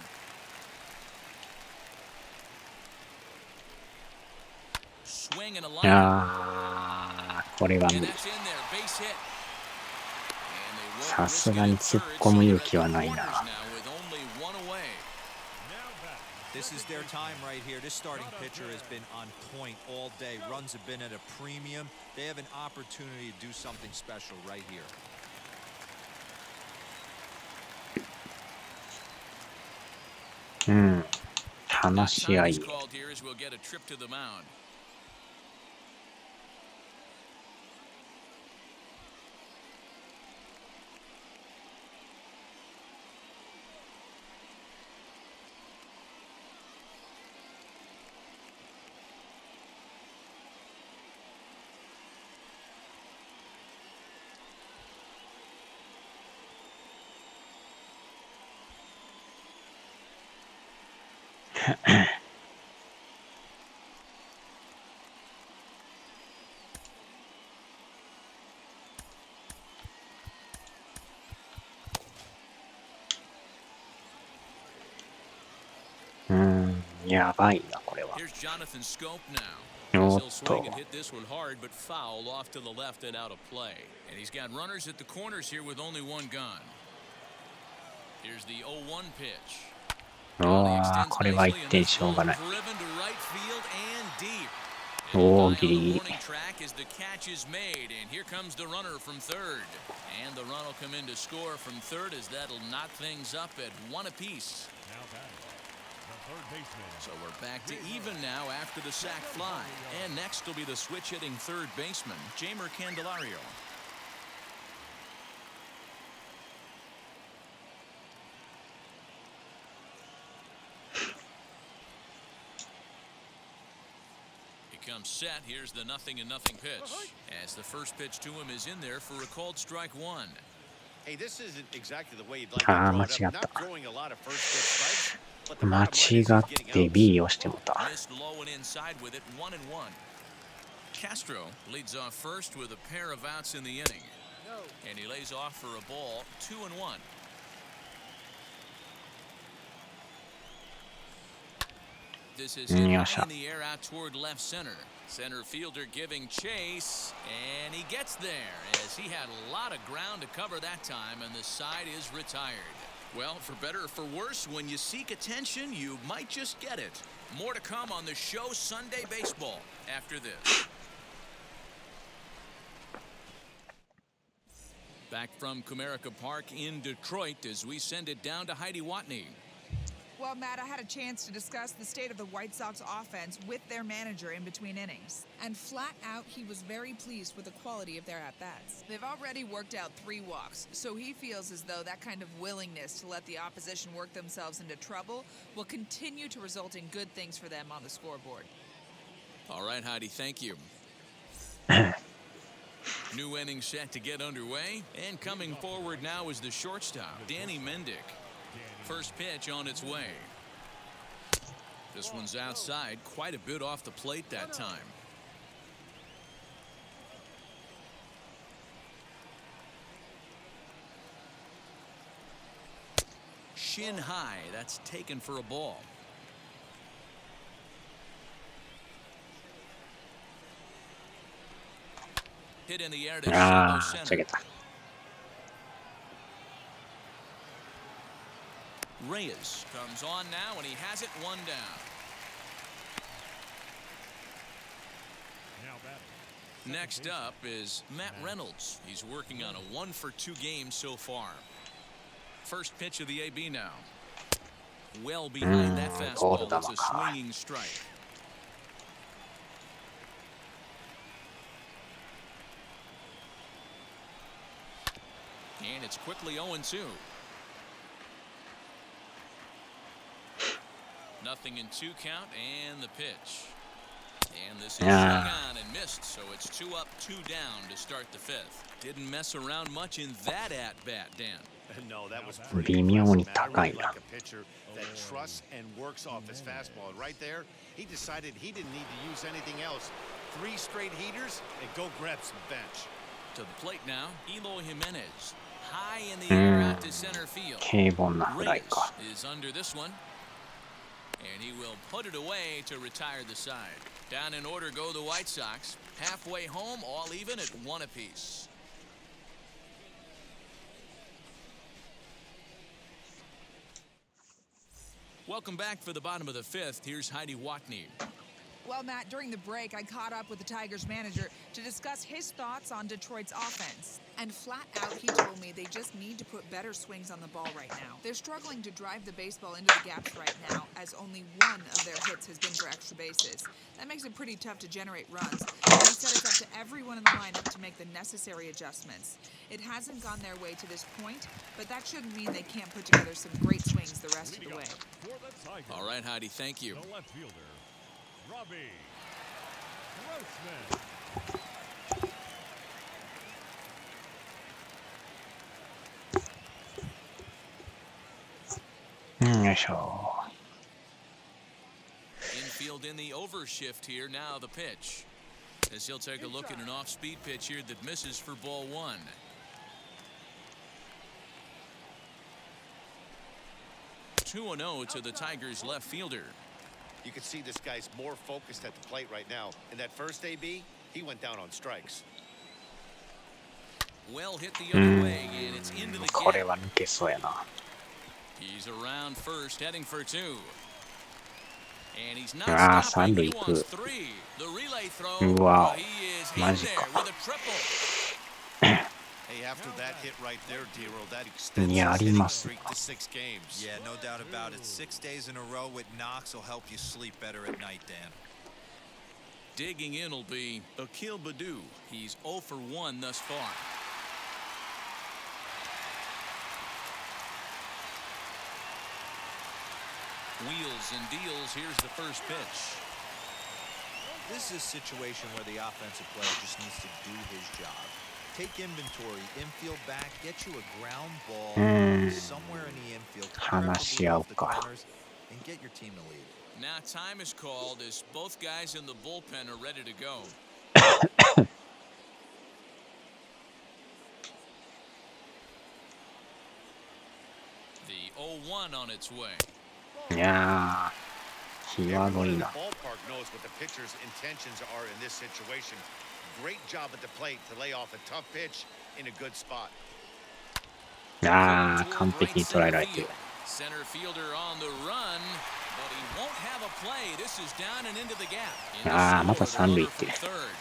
Speaker 1: Swing and a line.
Speaker 5: これは無
Speaker 1: And
Speaker 5: 理。
Speaker 1: that's in there, base hit. And they won't
Speaker 5: さす
Speaker 1: risk
Speaker 5: がに
Speaker 1: it
Speaker 5: 突っ
Speaker 1: at
Speaker 5: 込む
Speaker 1: third.
Speaker 5: 勇気はない
Speaker 1: Corners
Speaker 5: な。
Speaker 1: now with only 1 away.
Speaker 6: Now batting
Speaker 4: This is their time right here. This starting pitcher has been on point all day. Runs have been at a premium. They have an opportunity to do something special right here.
Speaker 5: Hmm. 話し合い。
Speaker 1: Called here as we'll get a trip to the mound.
Speaker 5: やばいなこれは。
Speaker 1: Here's Jonathan Scope now.
Speaker 5: おっ
Speaker 1: He'll swing
Speaker 5: と
Speaker 1: and hit this one hard, but foul off to the left and out of play. And he's got runners at the corners here with only one gun. Here's the 0-1 pitch.
Speaker 5: ああこれは一点しょうがない。
Speaker 1: Driven to right field and deep.
Speaker 5: おおギリギリ。
Speaker 1: Track as the catch is made, and here comes the runner from third. And the run will come in to score from third as that'll knock things up at 1 apiece. So we're back to even now after the sac fly. And next will be the switch-hitting third baseman, Jeimer Candelario. He comes set. Here's the 0-0 pitch. As the first pitch to him is in there for a called strike one.
Speaker 2: Hey, this isn't exactly the way you'd like to draw it up. Not throwing a lot of first pitch strikes.
Speaker 5: 間違って B をしてもた。
Speaker 1: Castro leads off first with a pair of outs in the inning, and he lays off for a ball 2-1. This is hit high in the air out toward left center. Center fielder giving chase, and he gets there as he had a lot of ground to cover that time, and the side is retired. Well, for better or for worse, when you seek attention, you might just get it. More to come on the show Sunday Baseball after this. Back from Comerica Park in Detroit as we send it down to Heidi Watney.
Speaker 7: Well, Matt, I had a chance to discuss the state of the White Sox offense with their manager in between innings. And flat out, he was very pleased with the quality of their at-bats. They've already worked out 3 walks, so he feels as though that kind of willingness to let the opposition work themselves into trouble will continue to result in good things for them on the scoreboard.
Speaker 1: All right, Heidi, thank you. New inning set to get underway, and coming forward now is the shortstop, Danny Mendick. First pitch on its way. This one's outside, quite a bit off the plate that time. Shin high, that's taken for a ball. Hit in the air to shallow center. Reyes comes on now, and he has it 1 down. Next up is Matt Reynolds. He's working on a 1-for-2 game so far. First pitch of the AB now. Well behind that fastball. It's a swinging strike. And it's quickly 0-2. 0-2 count, and the pitch. And this is swung on and missed, so it's 2 up, 2 down to start the 5th. Didn't mess around much in that at-bat, Dan.
Speaker 2: No, that was pretty impressive. Like a pitcher that trusts and works off his fastball. And right there, he decided he didn't need to use anything else. 3 straight heaters and go grab some bench.
Speaker 1: To the plate now, Eloy Jimenez. High in the air out to center field. Reyes is under this one. And he will put it away to retire the side. Down in order go the White Sox. Halfway home, all even at 1 apiece. Welcome back for the bottom of the fifth. Here's Heidi Watney.
Speaker 7: Well, Matt, during the break, I caught up with the Tigers manager to discuss his thoughts on Detroit's offense. And flat out, he told me they just need to put better swings on the ball right now. They're struggling to drive the baseball into the gaps right now, as only one of their hits has been for extra bases. That makes it pretty tough to generate runs. And he said it's up to everyone in the lineup to make the necessary adjustments. It hasn't gone their way to this point, but that shouldn't mean they can't put together some great swings the rest of the way.
Speaker 1: All right, Heidi, thank you.
Speaker 6: The left fielder, Robbie Grossman.
Speaker 5: よいしょ。
Speaker 1: Infield in the overshift here. Now the pitch. As he'll take a look at an off-speed pitch here that misses for ball one. Two and 0 to the Tigers left fielder.
Speaker 2: You can see this guy's more focused at the plate right now. In that first AB, he went down on strikes.
Speaker 1: Well hit the other way, and it's into the
Speaker 5: これ
Speaker 1: gap.
Speaker 5: は抜けそうやな。
Speaker 1: He's around first, heading for two. And he's not
Speaker 5: ああ、
Speaker 1: stopping.
Speaker 5: 三塁
Speaker 1: He
Speaker 5: 行
Speaker 1: wants
Speaker 5: く。
Speaker 1: three. The relay throw.
Speaker 5: うわ
Speaker 1: But he is in
Speaker 5: マジ
Speaker 1: there
Speaker 5: か。
Speaker 1: with a triple.
Speaker 2: Hey, after that hit right there, D-Roll, that extends
Speaker 5: いや、あ
Speaker 2: his
Speaker 5: り
Speaker 2: hitting
Speaker 5: ます。
Speaker 2: streak to 6 games.
Speaker 4: Yeah, no doubt about it. 6 days in a row with knocks will help you sleep better at night, Dan.
Speaker 1: Digging in will be Akil Baddoo. He's 0 for 1 thus far. Wheels and deals. Here's the first pitch.
Speaker 4: This is a situation where the offensive player just needs to do his job. Take inventory, infield back, get you a ground ball somewhere in the infield, preferably off the corners, and get your team to lead.
Speaker 1: Now time is called as both guys in the bullpen are ready to go. The 0-1 on its way.
Speaker 5: いやー、際どい
Speaker 2: Everyone in the
Speaker 5: な。
Speaker 2: ballpark knows what the pitcher's intentions are in this situation. Great job at the plate to lay off a tough pitch in a good spot.
Speaker 5: ああ、完璧に捉えられてる。
Speaker 1: Center fielder on the run, but he won't have a play. This is down and into the gap. In the
Speaker 5: ああ、また
Speaker 1: score, the
Speaker 5: 三塁
Speaker 1: runner
Speaker 5: 行ってる。
Speaker 1: from third.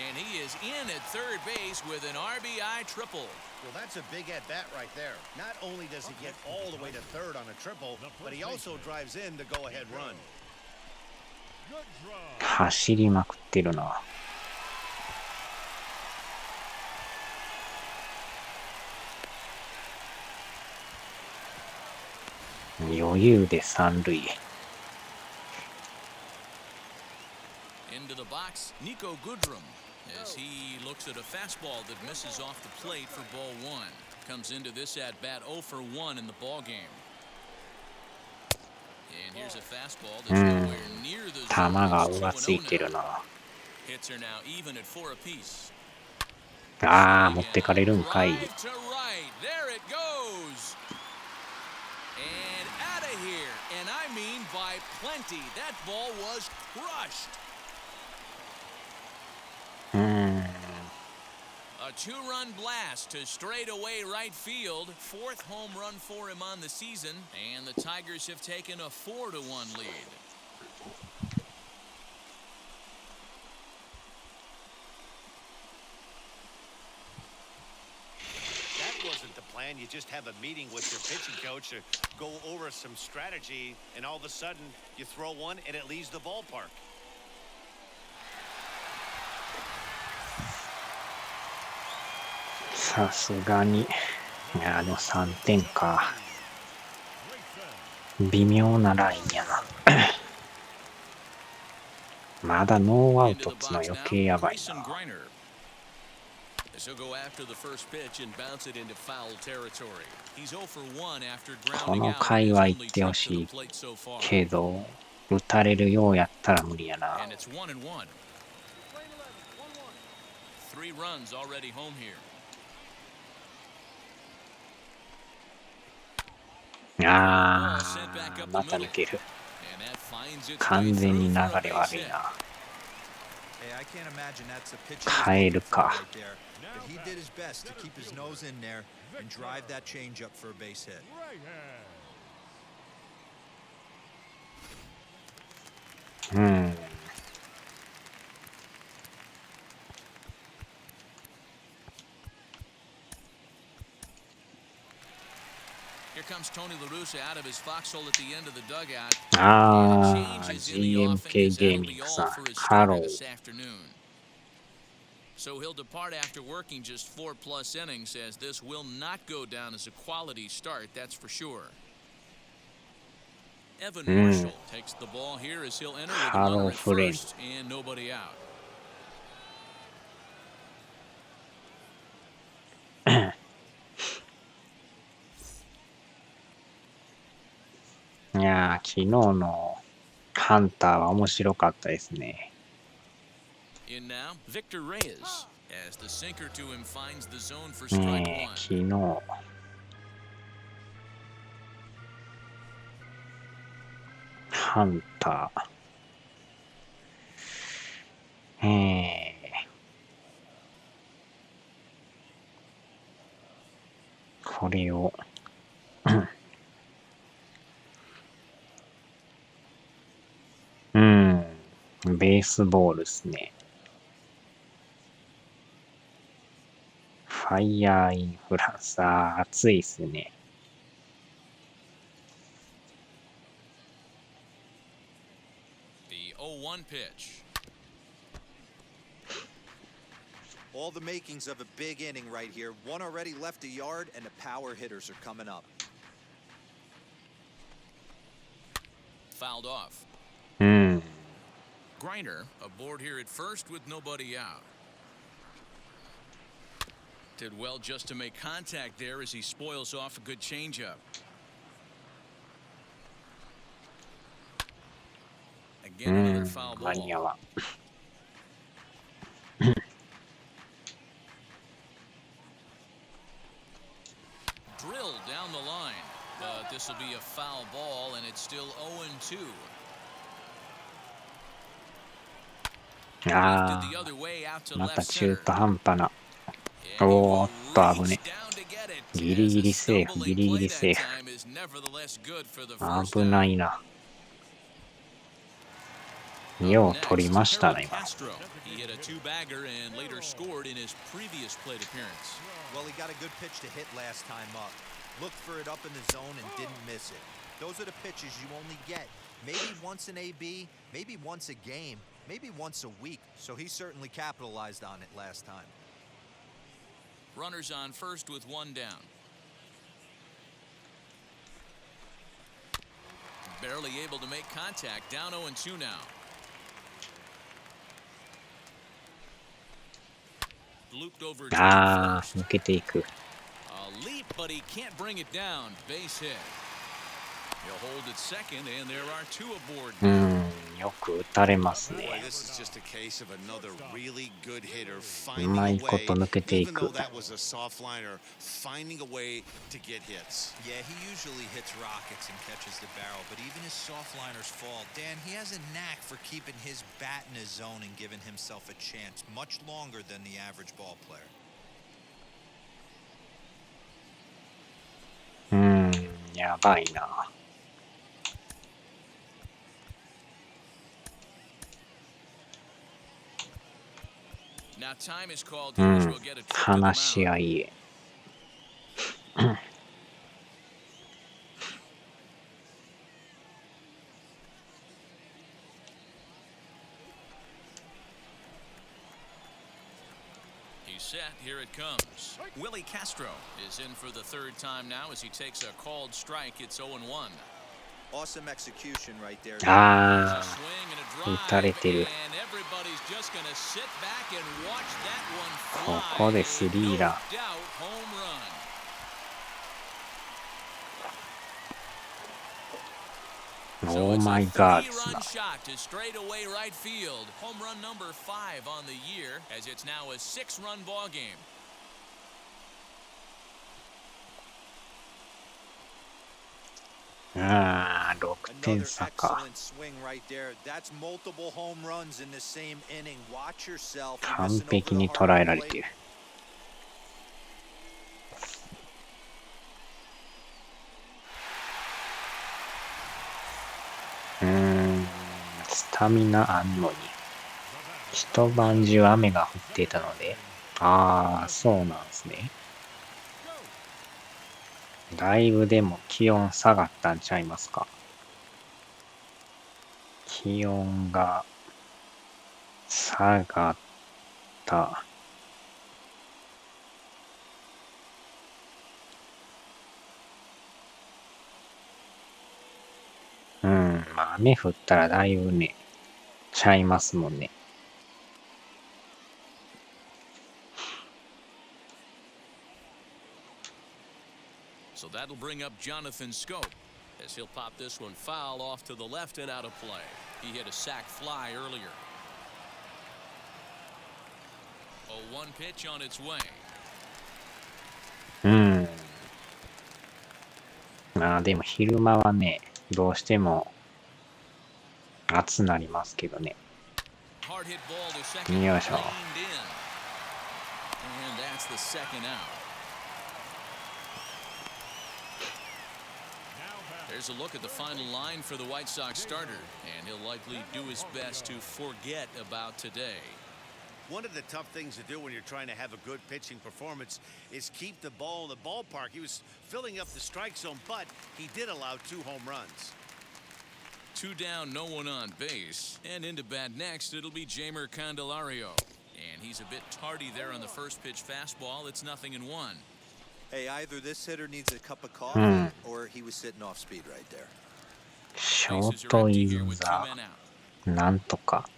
Speaker 1: And he is in at third base with an RBI triple.
Speaker 2: Well, that's a big at-bat right there. Not only does he get all the way to third on a triple, but he also drives in the go-ahead run.
Speaker 6: Good draw.
Speaker 5: 走りまくってるな。余裕で三塁へ。
Speaker 1: Into the box, Nico Goodrum, as he looks at a fastball that misses off the plate for ball one. Comes into this at-bat 0 for 1 in the ball game. And here's a fastball that's nowhere near the
Speaker 5: 球
Speaker 1: zone.
Speaker 5: が
Speaker 1: It's
Speaker 5: 浮つい
Speaker 1: 2-0
Speaker 5: てる
Speaker 1: now.
Speaker 5: な。
Speaker 1: Hits are now even at 4 apiece.
Speaker 5: ああ、持ってかれるんかい。
Speaker 1: Drive to right. There it goes. And out of here. And I mean by plenty. That ball was crushed. A two-run blast to straightaway right field. 4th home run for him on the season. And the Tigers have taken a 4-1 lead.
Speaker 2: That wasn't the plan. You just have a meeting with your pitching coach to go over some strategy, and all of a sudden you throw one and it leaves the ballpark.
Speaker 5: さすがに。いや、でも3点か。微妙なラインやな。まだノーアウトっつの余計やばいな。
Speaker 1: So go after the first pitch and bounce it into foul territory. He's 0 for 1 after
Speaker 5: こ
Speaker 1: grounding
Speaker 5: の
Speaker 1: out
Speaker 5: 回
Speaker 1: his
Speaker 5: は
Speaker 1: only
Speaker 5: 行ってほ
Speaker 1: trip
Speaker 5: し
Speaker 1: to
Speaker 5: い
Speaker 1: the plate so far.
Speaker 5: けど、打たれるようやったら無理やな。
Speaker 1: And it's 1-1. 3 runs already home here.
Speaker 5: ああ、また抜ける。
Speaker 1: And that finds its way
Speaker 5: 完全に
Speaker 1: through
Speaker 5: 流
Speaker 1: for a
Speaker 5: れ
Speaker 1: base
Speaker 5: 悪い
Speaker 1: hit.
Speaker 5: な。
Speaker 4: Hey, I can't imagine that's a pitcher
Speaker 5: 変えるか。
Speaker 4: right there. But he did his best to keep his nose in there and drive that changeup for a base hit.
Speaker 6: Right hand.
Speaker 5: ああ、GMK ゲーミングさん、ハロー。
Speaker 1: So he'll depart after working just 4+ innings, as this will not go down as a quality start, that's for sure. Evan Marshall takes the ball here as he'll enter with a runner at first and nobody out.
Speaker 5: いやー、昨日のハンターは面白かったですね。
Speaker 1: In now, Victor Reyes, as the sinker to him finds the zone for strike one.
Speaker 5: 昨日ハンター、これをベースボールですね。ファイヤーインフランス、暑いっすね。
Speaker 1: The 0-1 pitch.
Speaker 4: All the makings of a big inning right here. One already left a yard, and the power hitters are coming up.
Speaker 1: Fouled off. Griner aboard here at first with nobody out. Did well just to make contact there as he spoils off a good changeup. Again, another foul ball.
Speaker 5: 間に合わん。
Speaker 1: Drilled down the line, but this will be a foul ball, and it's still 0-2.
Speaker 5: また中途半端な。おーっと危ね。ギリギリセーフ、ギリギリセーフ。危ないな。よう取りましたね、今。
Speaker 1: He hit a two-bagger and later scored in his previous plate appearance.
Speaker 4: Well, he got a good pitch to hit last time up. Looked for it up in the zone and didn't miss it. Those are the pitches you only get. Maybe once an AB, maybe once a game, maybe once a week. So he certainly capitalized on it last time.
Speaker 1: Runners on first with one down. Barely able to make contact. Down 0-2 now. Looped over to first.
Speaker 5: 抜けていく。
Speaker 1: A leap, but he can't bring it down. Base hit. He'll hold at second, and there are two aboard.
Speaker 5: よく打たれますね。うまいこと抜けていく。
Speaker 4: Yeah, he usually hits rockets and catches the barrel, but even his soft liners fall. Dan, he has a knack for keeping his bat in his zone and giving himself a chance much longer than the average ball player.
Speaker 5: やばいな。
Speaker 1: Now time is called here as we'll get a trip to the
Speaker 5: 話し
Speaker 1: mound.
Speaker 5: 合いへ。
Speaker 1: He's set. Here it comes. Willie Castro is in for the third time now as he takes a called strike. It's 0-1.
Speaker 4: Awesome execution right there.
Speaker 5: 打たれてる。
Speaker 1: And everybody's just going to sit back and watch that one
Speaker 5: こ
Speaker 1: fly.
Speaker 5: こでスリーラン。
Speaker 1: No doubt home run.
Speaker 5: Oh my God.
Speaker 1: Three-run shot to straightaway right field. Home run number 5 on the year, as it's now a 6-run ball game.
Speaker 5: 6
Speaker 4: Another
Speaker 5: 点差か。
Speaker 4: excellent swing right there. That's multiple home runs in the same inning. Watch yourself.
Speaker 5: 完璧に捉えられている。スタミナあんのに一晩中雨が降っていたので、そうなんですね。だいぶでも気温下がったんちゃいますか。気温が下がった。まあ雨降ったらだいぶね、ちゃいますもんね。
Speaker 1: So that'll bring up Jonathan Scope as he'll pop this one foul off to the left and out of play. He hit a sac fly earlier. 0-1 pitch on its way.
Speaker 5: まあでも昼間はね、どうしても暑なりますけどね。よいしょ。
Speaker 1: There's a look at the final line for the White Sox starter, and he'll likely do his best to forget about today.
Speaker 2: One of the tough things to do when you're trying to have a good pitching performance is keep the ball in the ballpark. He was filling up the strike zone, but he did allow 2 home runs.
Speaker 1: 2 down, no one on base, and into bat next, it'll be Jeimer Candelario. And he's a bit tardy there on the first pitch fastball. It's 0-1.
Speaker 4: Hey, either this hitter needs a cup of coffee or he was sitting off speed right there.
Speaker 5: ショートインザなんとか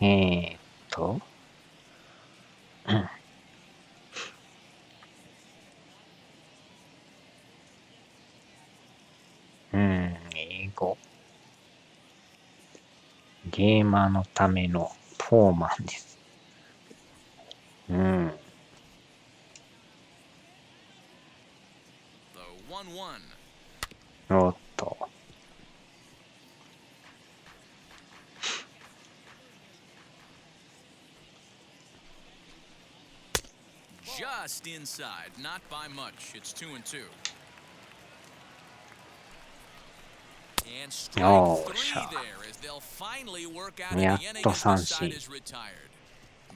Speaker 5: 英語ゲーマーのためのフォーマンです。おっと。
Speaker 1: Just inside, not by much. It's 2-2. And strike 3 there as they'll finally work out in the inning as the side is retired.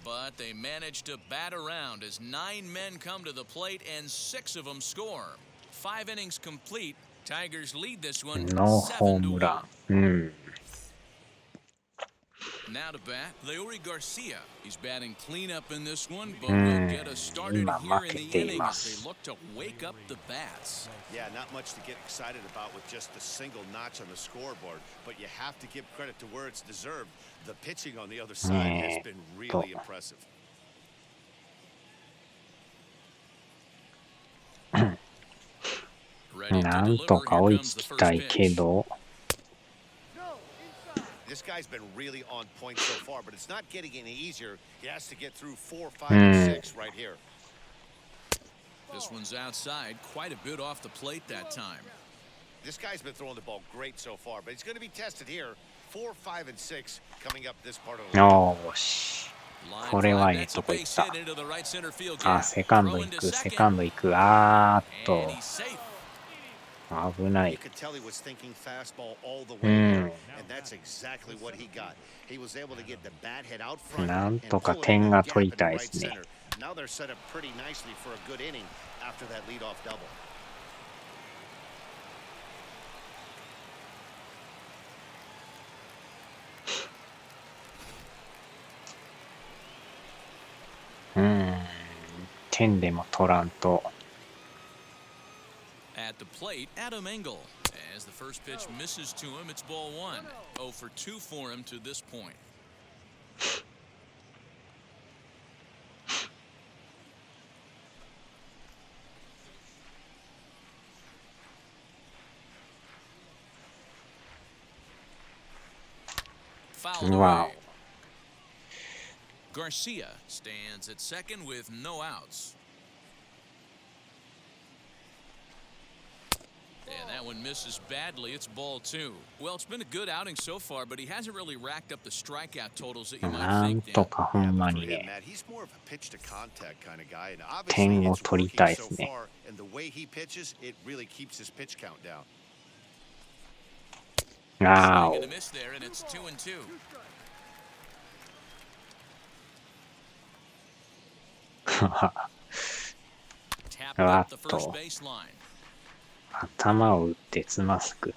Speaker 1: But they managed to bat around as 9 men come to the plate and 6 of them score. 5 innings complete. Tigers lead this one 7-1. Now to bat, Leury Garcia. He's batting cleanup in this one, but will get us started here in the inning as they look to wake up the bats.
Speaker 2: Yeah, not much to get excited about with just a single notch on the scoreboard, but you have to give credit to where it's deserved. The pitching on the other side has been really impressive.
Speaker 5: なんとか追いつきたいけど。
Speaker 2: This guy's been really on point so far, but it's not getting any easier. He has to get through 4, 5, and 6 right here.
Speaker 1: This one's outside, quite a bit off the plate that time.
Speaker 2: This guy's been throwing the ball great so far, but he's going to be tested here. 4, 5, and 6 coming up this part of the line.
Speaker 5: よし。これはいいとこ行った。あ、セカンド行く、セカンド行く。あーっと。危ない。なんとか点が取りたいですね。点でも取らんと。
Speaker 1: At the plate, Adam Engel. As the first pitch misses to him, it's ball 1. 0 for 2 for him to this point. Fouled away. Garcia stands at second with no outs. And that one misses badly. It's ball 2. Well, it's been a good outing so far, but he hasn't really racked up the strikeout totals that you might think.
Speaker 5: なんとかほんまにね、点を取りたいですね。あー。わ
Speaker 1: up
Speaker 5: っ
Speaker 1: the first
Speaker 5: と
Speaker 1: base line.
Speaker 5: 頭を打ってつまずく。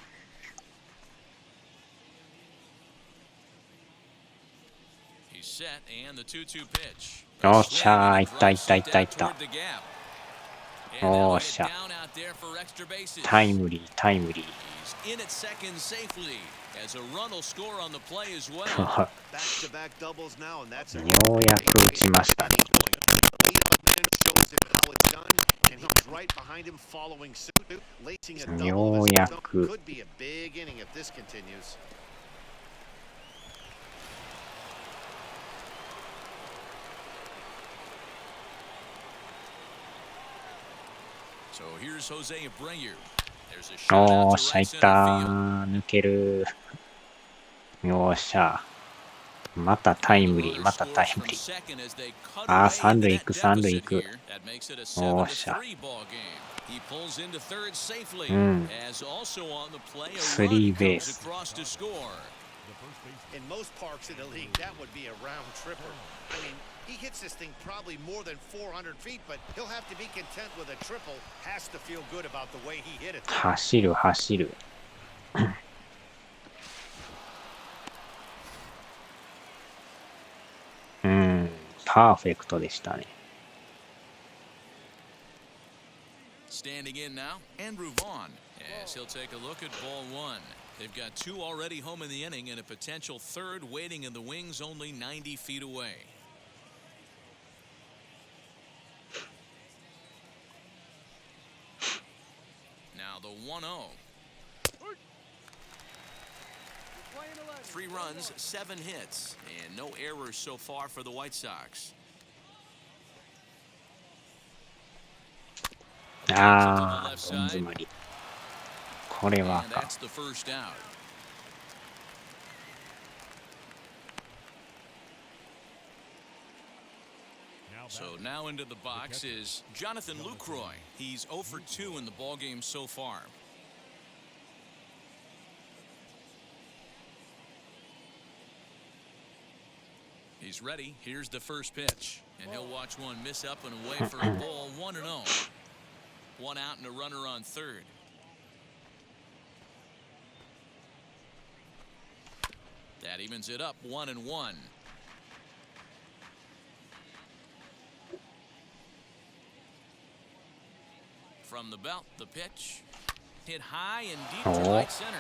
Speaker 1: He's set and the 2-2 pitch.
Speaker 5: よっしゃー、いったいったいったいった。
Speaker 1: Toward the gap.
Speaker 5: おーしゃ。
Speaker 1: Down out there for extra bases.
Speaker 5: タイムリー、タイムリー。
Speaker 1: He's in at second safely as a run will score on the play as well.
Speaker 2: Back-to-back doubles now, and that's
Speaker 5: ようやく打ちましたね。
Speaker 2: Wait a minute, shows him how it's done, and he's right behind him following suit, lacing a double.
Speaker 5: ようやく
Speaker 2: Could be a big inning if this continues.
Speaker 1: So here's Jose Abreu. There's a
Speaker 5: お
Speaker 1: shot
Speaker 5: ー
Speaker 1: out
Speaker 5: し
Speaker 1: to
Speaker 5: ゃ、い
Speaker 1: right
Speaker 5: っ
Speaker 1: center
Speaker 5: た
Speaker 1: field.
Speaker 5: ー。抜ける。よっしゃ。またタイムリー、またタイムリー。あー、三塁行く、三塁行く。おーしゃ。うん。スリーベース。
Speaker 2: In most parks in the league, that would be a round tripper. I mean, he hits this thing probably more than 400 feet, but he'll have to be content with a triple. Has to feel good about the way he hit it.
Speaker 5: 走る、走る。うん、パーフェクトでしたね。
Speaker 1: Standing in now, Andrew Vaughn, as he'll take a look at ball one. They've got two already home in the inning and a potential third waiting in the wings only 90 feet away. Now the 1-0. 3 runs, 7 hits, and no errors so far for the White Sox.
Speaker 5: ああ、どん詰まり。これは
Speaker 1: And
Speaker 5: か。
Speaker 1: that's the first out. So now into the box is Jonathan Lucroy. He's 0 for 2 in the ballgame so far. He's ready. Here's the first pitch. And he'll watch one miss up and away for a ball. 1-0. 1 out and a runner on third. That evens it up 1-1. From the belt, the pitch hit high and deep to right center.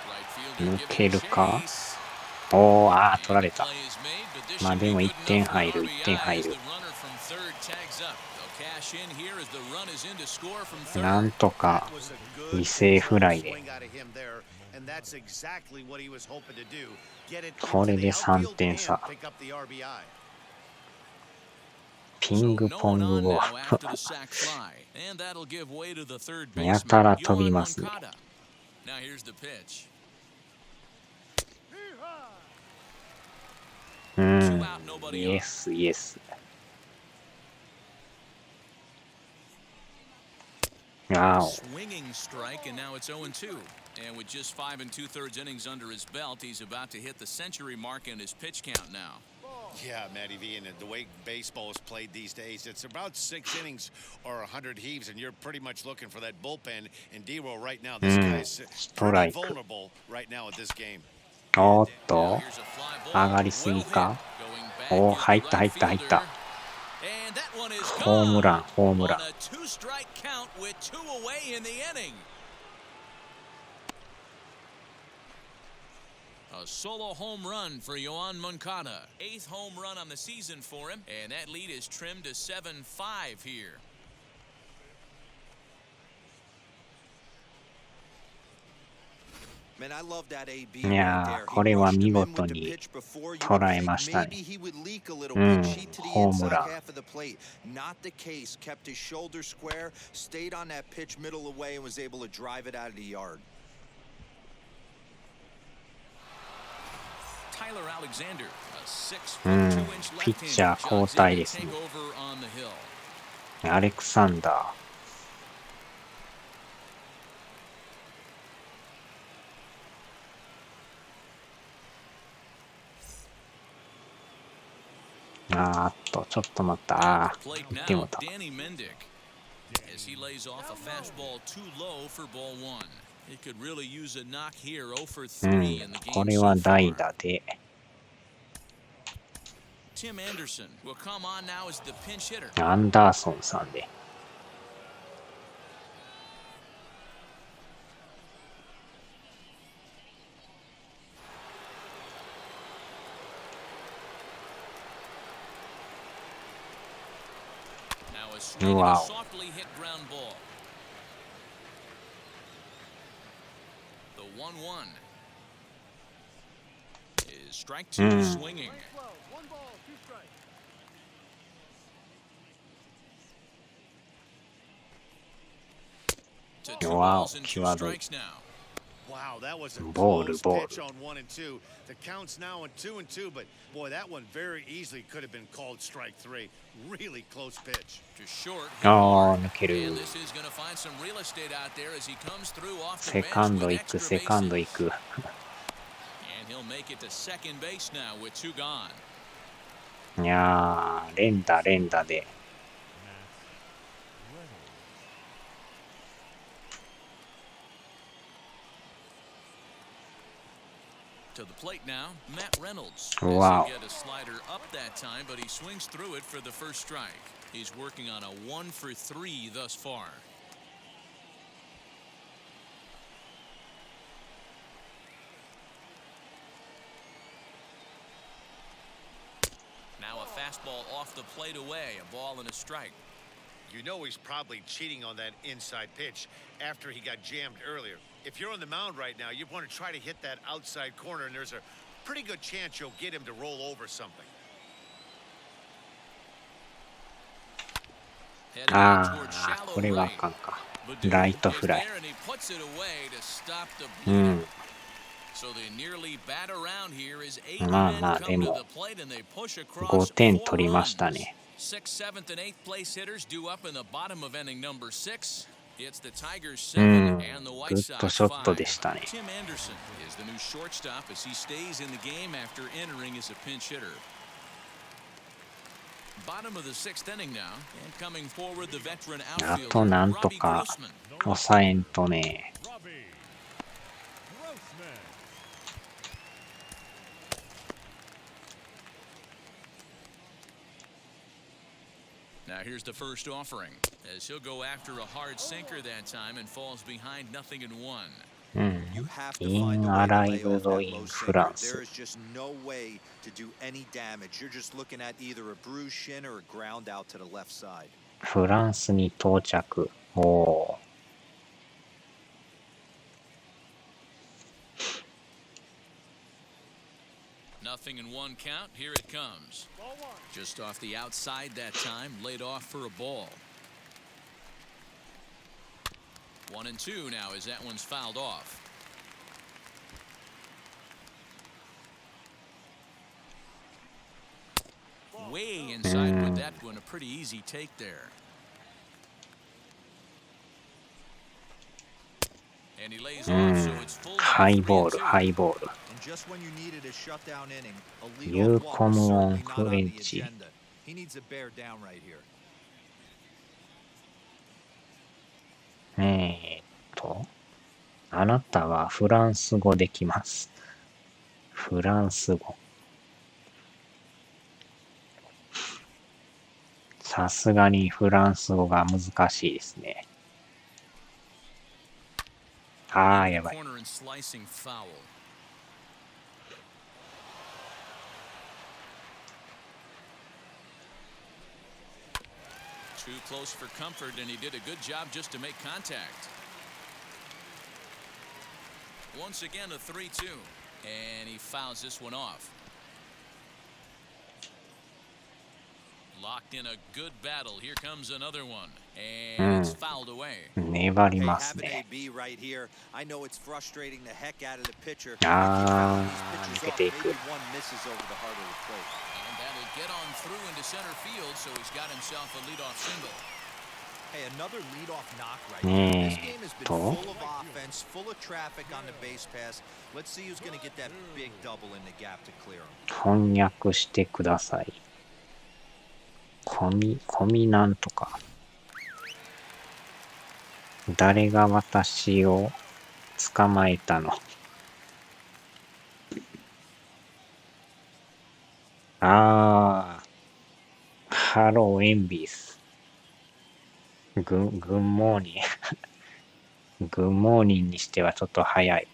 Speaker 1: Right fielder
Speaker 5: 抜ける
Speaker 1: giving
Speaker 5: か
Speaker 1: chase.
Speaker 5: おー、あー、取られ
Speaker 1: And
Speaker 5: た。
Speaker 1: play is made, but this
Speaker 5: まあ
Speaker 1: should
Speaker 5: で
Speaker 1: be
Speaker 5: も
Speaker 1: good
Speaker 5: 1点
Speaker 1: enough
Speaker 5: 入
Speaker 1: for
Speaker 5: る、1点
Speaker 1: RBI
Speaker 5: 入
Speaker 1: as
Speaker 5: る
Speaker 1: the。runner from third tags up. They'll cash in here as the run is in to score from
Speaker 5: な
Speaker 1: third.
Speaker 5: んとか犠牲フライで。
Speaker 2: And that's exactly what he was hoping to do. Get it
Speaker 5: これ
Speaker 2: into
Speaker 5: で
Speaker 2: the
Speaker 5: 3
Speaker 2: outfield
Speaker 5: 点
Speaker 2: and
Speaker 5: 差。
Speaker 2: pick up the RBI.
Speaker 5: ピング
Speaker 1: So
Speaker 5: ポ
Speaker 1: no
Speaker 5: ン
Speaker 1: one
Speaker 5: グ
Speaker 1: on
Speaker 5: を
Speaker 1: now after the sack fly, and that'll give way to the third
Speaker 5: やた
Speaker 1: baseman,
Speaker 5: ら飛び
Speaker 1: Yohan
Speaker 5: ますね。
Speaker 1: Moncada. Now here's the pitch.
Speaker 5: うん、
Speaker 1: Two out, nobody
Speaker 5: イエ
Speaker 1: on.
Speaker 5: ス、イエス。あお。
Speaker 1: Swinging strike, and now it's 0-2. And with just 5 2/3 innings under his belt, he's about to hit the century mark in his pitch count now.
Speaker 2: Yeah, Matty V, and the way baseball is played these days, it's about 6 innings or 100 heaves, and you're pretty much looking for that bullpen. And D-Roll right now, this guy's pretty vulnerable right now at this game.
Speaker 5: おっと、上がりすぎか。おー、入った入った入った。ホームラン、ホームラン。
Speaker 1: A solo home run for Yohan Moncada. 8th home run on the season for him, and that lead is trimmed to 7-5 here.
Speaker 5: いやー、これは見事に捉えましたね。うん、ホームラン。
Speaker 4: Not the case. Kept his shoulder square, stayed on that pitch middle away, and was able to drive it out of the yard.
Speaker 1: Tyler Alexander, a
Speaker 5: ピ
Speaker 1: 6'2"
Speaker 5: ッチャー交代ですね。アレクサンダー。ちょっと待った。行ってもた。
Speaker 1: as he lays off a fastball too low for ball one. He could really use a knock here. 0 for 3 in the
Speaker 5: こ
Speaker 1: game
Speaker 5: れは
Speaker 1: so
Speaker 5: 代
Speaker 1: far.
Speaker 5: 打で。
Speaker 1: Tim Anderson will come on now as the pinch hitter.
Speaker 5: アンダーソンさんで。
Speaker 1: Now a swing and a
Speaker 5: Wow.
Speaker 1: softly hit ground ball. The 1-1 is strike two swinging. To 2 balls and 2 strikes now.
Speaker 2: Wow, that was a
Speaker 5: Ball,
Speaker 2: close
Speaker 5: ball.
Speaker 2: pitch on 1 and 2. The count's now on 2 and 2, but boy, that one very easily could have been called strike 3. Really close pitch.
Speaker 1: To short.
Speaker 5: ああ、抜ける。
Speaker 1: And this is going to find some real estate out there as he comes through off the
Speaker 5: セ
Speaker 1: bench
Speaker 5: カン
Speaker 1: with
Speaker 5: ド行く、
Speaker 1: extra
Speaker 5: セカンド
Speaker 1: bases.
Speaker 5: 行く。
Speaker 1: And he'll make it to second base now with 2 gone.
Speaker 5: いやー、連打連打で。
Speaker 1: To the plate now, Matt Reynolds.
Speaker 5: Wow.
Speaker 1: As he get a slider up that time, but he swings through it for the first strike. He's working on a 1 for 3 thus far. Now a fastball off the plate away, a ball and a strike.
Speaker 2: You know he's probably cheating on that inside pitch after he got jammed earlier. If you're on the mound right now, you want to try to hit that outside corner, and there's a pretty good chance you'll get him to roll over something.
Speaker 5: ああ、これはあかんか。ライトフライ。うん。まあまあ、でも、5点取りましたね。
Speaker 1: 6th, 7th, and 8th place hitters due up in the bottom of inning number 6. It's the Tigers 7 and the White Sox 5.
Speaker 5: グッドショットでしたね。
Speaker 1: Tim Anderson is the new shortstop as he stays in the game after entering as a pinch hitter. Bottom of the 6th inning now, and coming forward the veteran
Speaker 5: あ
Speaker 1: outfielder
Speaker 5: となんと
Speaker 1: Robbie
Speaker 5: か
Speaker 1: Grossman.
Speaker 5: 抑えんとね。
Speaker 1: Now here's the first offering as he'll go after a hard sinker that time and falls behind 0-1.
Speaker 5: うん。
Speaker 4: You have to
Speaker 5: イ
Speaker 4: find
Speaker 5: ン
Speaker 4: a
Speaker 5: ア
Speaker 4: way
Speaker 5: ラ
Speaker 4: to
Speaker 5: イ
Speaker 4: lay
Speaker 5: ブ
Speaker 4: off
Speaker 5: ド
Speaker 4: that
Speaker 5: イン
Speaker 4: low
Speaker 5: フラ
Speaker 4: sinker.
Speaker 5: ンス
Speaker 4: There is just no way to do any damage. You're just looking at either a bruised shin or a ground out to the left side.
Speaker 5: フランスに到着。おお。
Speaker 1: 0-1 count. Here it comes. Just off the outside that time, laid off for a ball. 1-2 now as that one's fouled off. Way inside with that one, a pretty easy take there. And he lays off, so it's full.
Speaker 5: ハイボール、ハイボール。
Speaker 4: And just when you needed a shutdown inning, a
Speaker 5: You
Speaker 4: leadoff walk
Speaker 5: come
Speaker 4: was
Speaker 5: on,
Speaker 4: certainly not on the
Speaker 5: Clincy.
Speaker 4: agenda. He needs to bear down right here.
Speaker 5: あなたはフランス語できます。フランス語。さすがにフランス語が難しいですね。ああ、やばい。
Speaker 1: Corner and slicing foul. Too close for comfort, and he did a good job just to make contact. Once again, a 3-2, and he fouls this one off. Locked in a good battle. Here comes another one, and it's fouled away.
Speaker 5: 粘り
Speaker 4: Hey,
Speaker 5: ます
Speaker 4: have an
Speaker 5: ね。
Speaker 4: AB right here. I know it's frustrating the heck out of the pitcher.
Speaker 5: Ah,
Speaker 4: These pitches
Speaker 5: look at
Speaker 4: off,
Speaker 5: that.
Speaker 4: maybe one misses over the heart of the plate.
Speaker 1: And that'll get on through into center field, so he's got himself a leadoff single.
Speaker 4: Hey, another leadoff knock right here. This game has been
Speaker 5: と
Speaker 4: full of offense, full of traffic on the base pass. Let's see who's going to get that big double in the gap to clear him.
Speaker 5: 翻訳してください。コミなんとか。誰が私を捕まえたの？あー、ハローエンビス。グッモーニング。グッモーニンにしてはちょっと早い。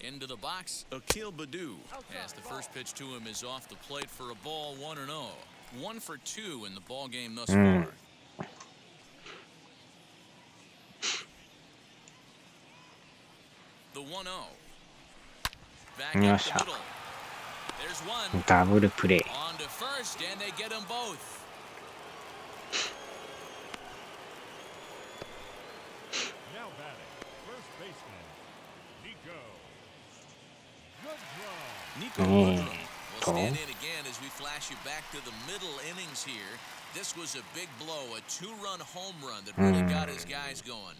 Speaker 1: Into the box, Akil Baddoo, as the first pitch to him is off the plate for a ball 1-0. 1 for 2 in the ball game thus far. The 1-0. Back up the middle. There's one.
Speaker 5: ダブルプレイ。
Speaker 1: On to first, and they get them both.
Speaker 6: Now batting, first baseman, Nico.
Speaker 1: Nico Woodrum will stand in again as we flash you back to the middle innings here. This was a big blow, a 2-run home run that really got his guys going.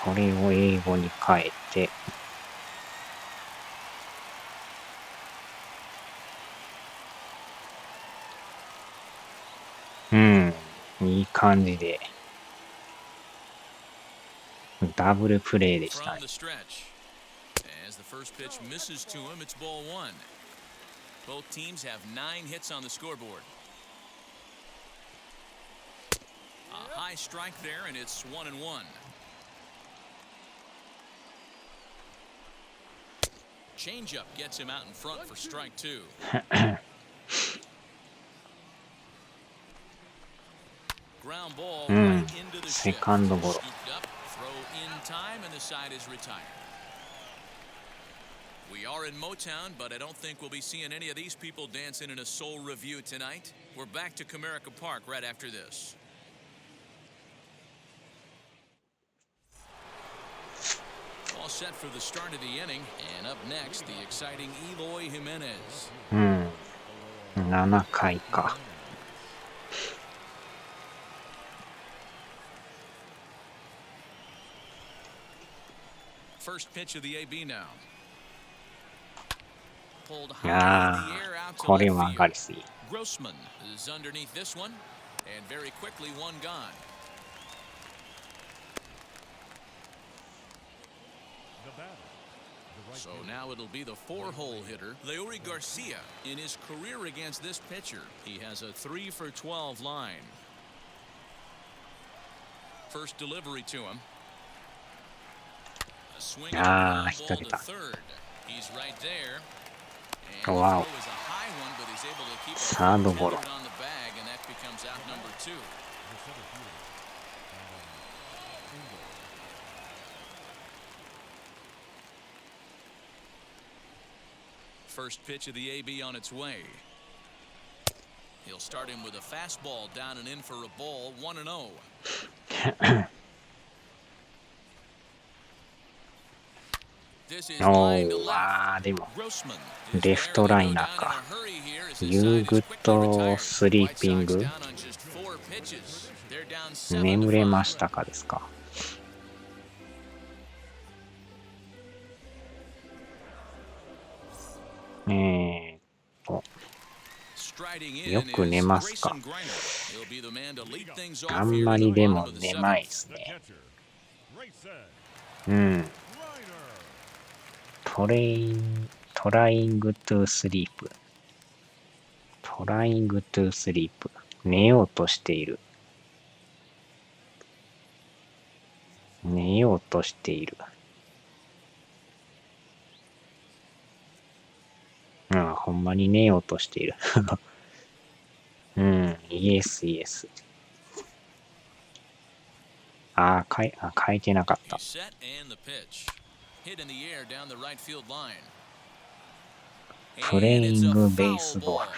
Speaker 5: これを英語に変えて、いい感じでダブルプレイでしたね。
Speaker 1: From the stretch. As the first pitch misses to him, it's ball 1. Both teams have 9 hits on the scoreboard. A high strike there, and it's 1-1. Changeup gets him out in front for strike 2. Ground ball right into the shift.
Speaker 5: セカンドゴロ。
Speaker 1: Scooped up, throw in time, and the side is retired. We are in Motown, but I don't think we'll be seeing any of these people dancing in a soul review tonight. We're back to Comerica Park right after this. All set for the start of the inning, and up next, the exciting Eloy Jimenez.
Speaker 5: 7回か。
Speaker 1: First pitch of the AB now. Pulled
Speaker 5: い
Speaker 1: high
Speaker 5: や
Speaker 1: in the air out
Speaker 5: ー、
Speaker 1: to
Speaker 5: これ
Speaker 1: left
Speaker 5: は上が
Speaker 1: field.
Speaker 5: りすぎ。
Speaker 1: Grossman is underneath this one, and very quickly one gone.
Speaker 6: The batter, the right
Speaker 1: So
Speaker 6: fielder.
Speaker 1: now it'll be the 4-hole hitter, Leury Garcia. In his career against this pitcher, he has a 3 for 12 line. First delivery to him. A swing and a ground ball to third. He's right there. And the
Speaker 5: Wow.
Speaker 1: throw is a high one, but he's able to keep it
Speaker 5: Saad
Speaker 1: tethered
Speaker 5: golo.
Speaker 1: on the bag, and that becomes out number 2.
Speaker 6: The center fielder, Engel.
Speaker 1: First pitch of the AB on its way. He'll start him with a fastball down and in for a ball, 1-0. This is line to
Speaker 5: おー、
Speaker 1: left.
Speaker 5: あー、でも、
Speaker 1: Grossman
Speaker 5: レフトライナーか。You good sleeping? 眠れましたかですか。よく寝ますか。あんまりでも寝まいですね。trying to sleep. trying to sleep. 寝ようとしている。寝ようとしている。ほんまに寝ようとしている。イエスイエス。書いてなかった。プレイングベースボール。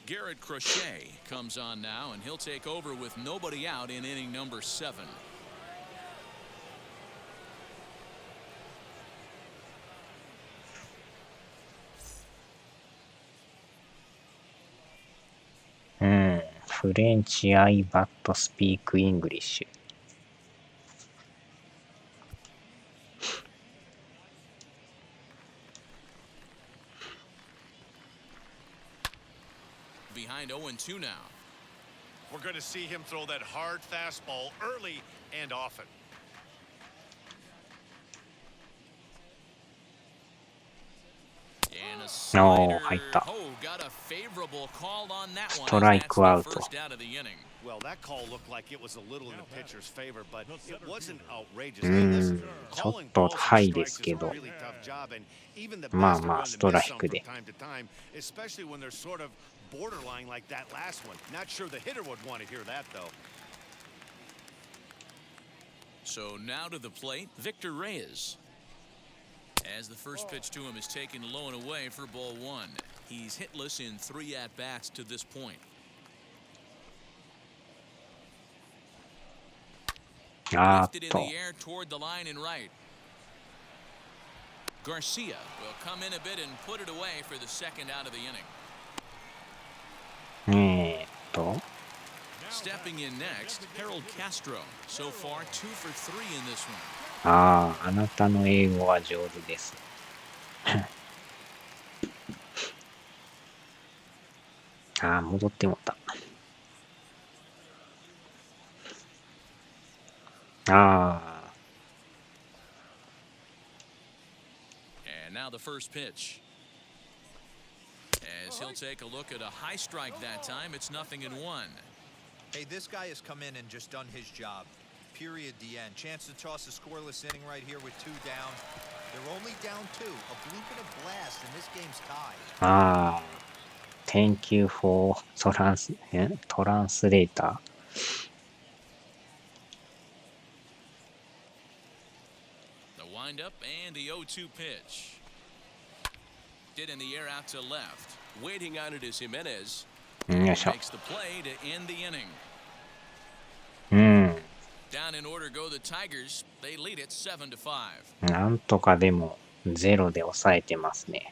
Speaker 1: Garrett Crochet comes on now, and he'll take over with nobody out in inning number 7.
Speaker 5: フレンチアイバットスピークイングリッシュ。
Speaker 1: Behind 0-2 now.
Speaker 2: We're going to see him throw that hard fastball early and often.
Speaker 1: And a slider.
Speaker 5: 入った。
Speaker 1: Oh, got a favorable call on that one.
Speaker 5: ストライクアウト。
Speaker 1: First out of the inning.
Speaker 2: Well, that call looked like it was a little in the pitcher's favor, but it wasn't outrageous. Hey, listen,
Speaker 5: ちょっとハイですけど、まあまあストライクで。
Speaker 2: especially when they're sort of borderline like that last one. Not sure the hitter would want to hear that though.
Speaker 1: So now to the plate, Victor Reyes. As the first pitch to him is taken low and away for ball one. He's hitless in 3 at-bats to this point. Lifted in the air toward the line and right. Garcia will come in a bit and put it away for the second out of the inning. Stepping in next, Harold Castro. So far, 2 for 3 in this one.
Speaker 5: ああ、あなたの英語は上手です。ああ、戻ってもった。ああ。
Speaker 1: And now the first pitch. As he'll take a look at a high strike that time, it's 0-1.
Speaker 4: Hey, this guy has come in and just done his job. Period, the end. Chance to toss a scoreless inning right here with 2 down. They're only down 2. A bloop and a blast, and this game's tied.
Speaker 5: ああ。Thank you for translator.
Speaker 1: The windup and the 0-2 pitch. Did in the air out to left. Waiting on it is Jimenez. Makes the play to end the inning. Down in order go the Tigers. They lead it 7-5.
Speaker 5: なんとかでも0で抑えてますね。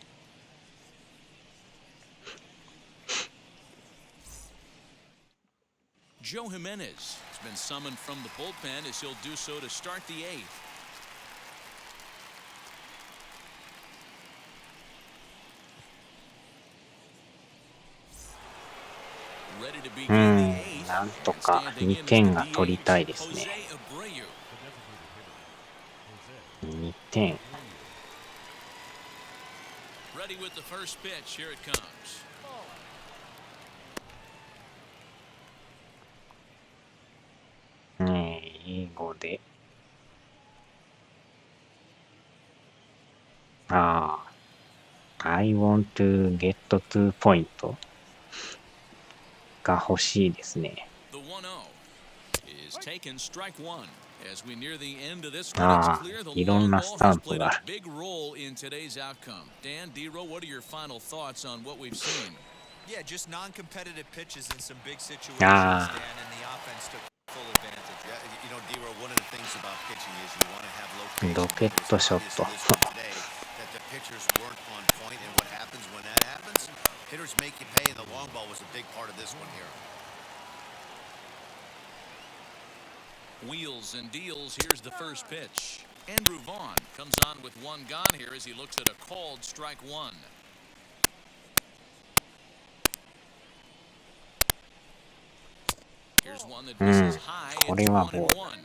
Speaker 1: Joe Jimenez has been summoned from the bullpen as he'll do so to start the 8th. Ready to begin the 8th.
Speaker 5: なんとか2点が取りたいですね。2点。
Speaker 1: Ready with the first pitch. Here it comes.
Speaker 5: 英語で。ああ。I want to get 2 point が欲しいですね。
Speaker 1: The 1-0 is taken strike 1. As we near the end of this one,
Speaker 5: あ
Speaker 1: it's clear
Speaker 5: あ、
Speaker 1: the
Speaker 5: いろ
Speaker 1: long
Speaker 5: んな
Speaker 1: ball
Speaker 5: スタ
Speaker 1: has
Speaker 5: ンプ
Speaker 1: played
Speaker 5: があ
Speaker 1: a
Speaker 5: る。
Speaker 1: big role in today's outcome. Dan, D-Row, what are your final thoughts on what we've seen?
Speaker 4: Yeah, just non-competitive pitches in some big situations,
Speaker 5: Ah.
Speaker 4: Dan, and the offense took full advantage.
Speaker 2: Yeah, you know, D-Row, one of the things about pitching is you want to have location.
Speaker 5: ロケットショット。
Speaker 2: Today, that the pitchers weren't on point, and what happens when that happens? Hitters make you pay, and the long ball was a big part of this one here.
Speaker 1: Wheels and deals. Here's the first pitch. Andrew Vaughn comes on with 1 gone here as he looks at a called strike 1. Here's one that misses high. It's
Speaker 5: これはボール。
Speaker 1: 1-1.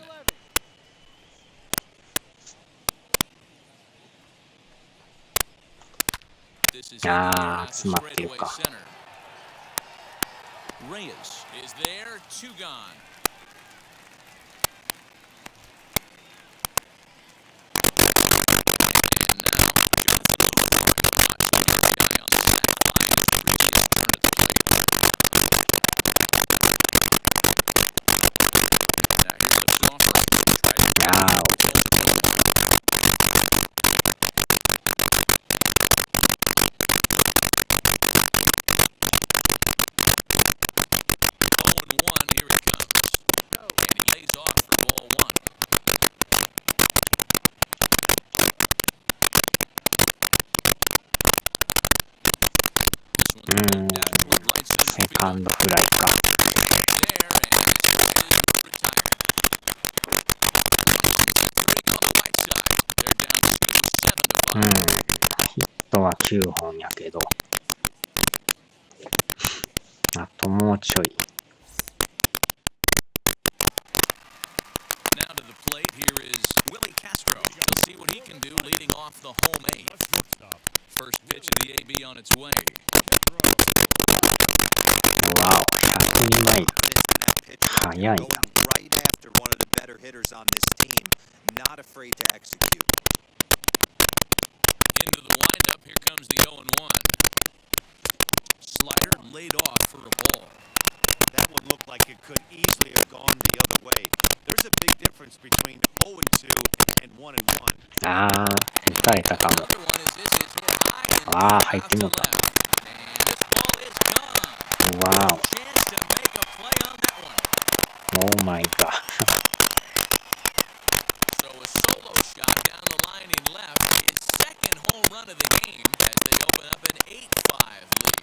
Speaker 1: This is
Speaker 5: ああ、詰まってる
Speaker 1: straightaway
Speaker 5: か。
Speaker 1: center. Reyes is there. 2 gone.
Speaker 5: セカンドフライか。は9本やけど、あともうちょい。
Speaker 1: Now to the plate, here is Willie Castro. He'll see what he can do leading off the home eighth. First pitch of the AB on its way.
Speaker 5: わお、102マイル。速いな。
Speaker 4: Right after one of the better hitters on this team, not afraid to execute.
Speaker 1: Into the windup, here comes the 0-1. Slider laid off for a ball.
Speaker 3: That one looked like it could easily have gone the other way. There's a big difference between 0-2 and 1-1.
Speaker 5: あー、打たれたかも。
Speaker 1: Another one is this is hit high and
Speaker 5: あー、入っ
Speaker 1: out
Speaker 5: て
Speaker 1: to
Speaker 5: もうた。
Speaker 1: left. And this ball is gone.
Speaker 5: わ
Speaker 1: Chance to make a play on that one.
Speaker 5: お、オーマイガー。
Speaker 1: So a solo shot down the line in left, his second home run of the game as they open up an 8-5 lead.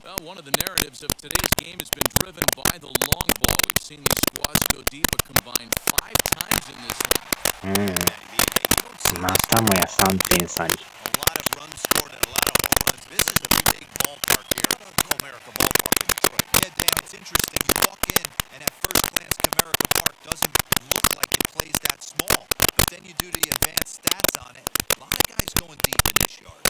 Speaker 1: Well, one of the narratives of today's game has been driven by the long ball. We've seen the squads go deep a combined 5 times in this one.
Speaker 5: またもや3点差に。
Speaker 3: A lot of runs scored and a lot of home runs. This is a big ballpark here, Comerica Ballpark in Detroit.
Speaker 4: Yeah, Dan, it's interesting. You walk in, and at first glance, Comerica Park doesn't look like it plays that small. But then you do the advanced stats on it. A lot of guys going deep in this yard.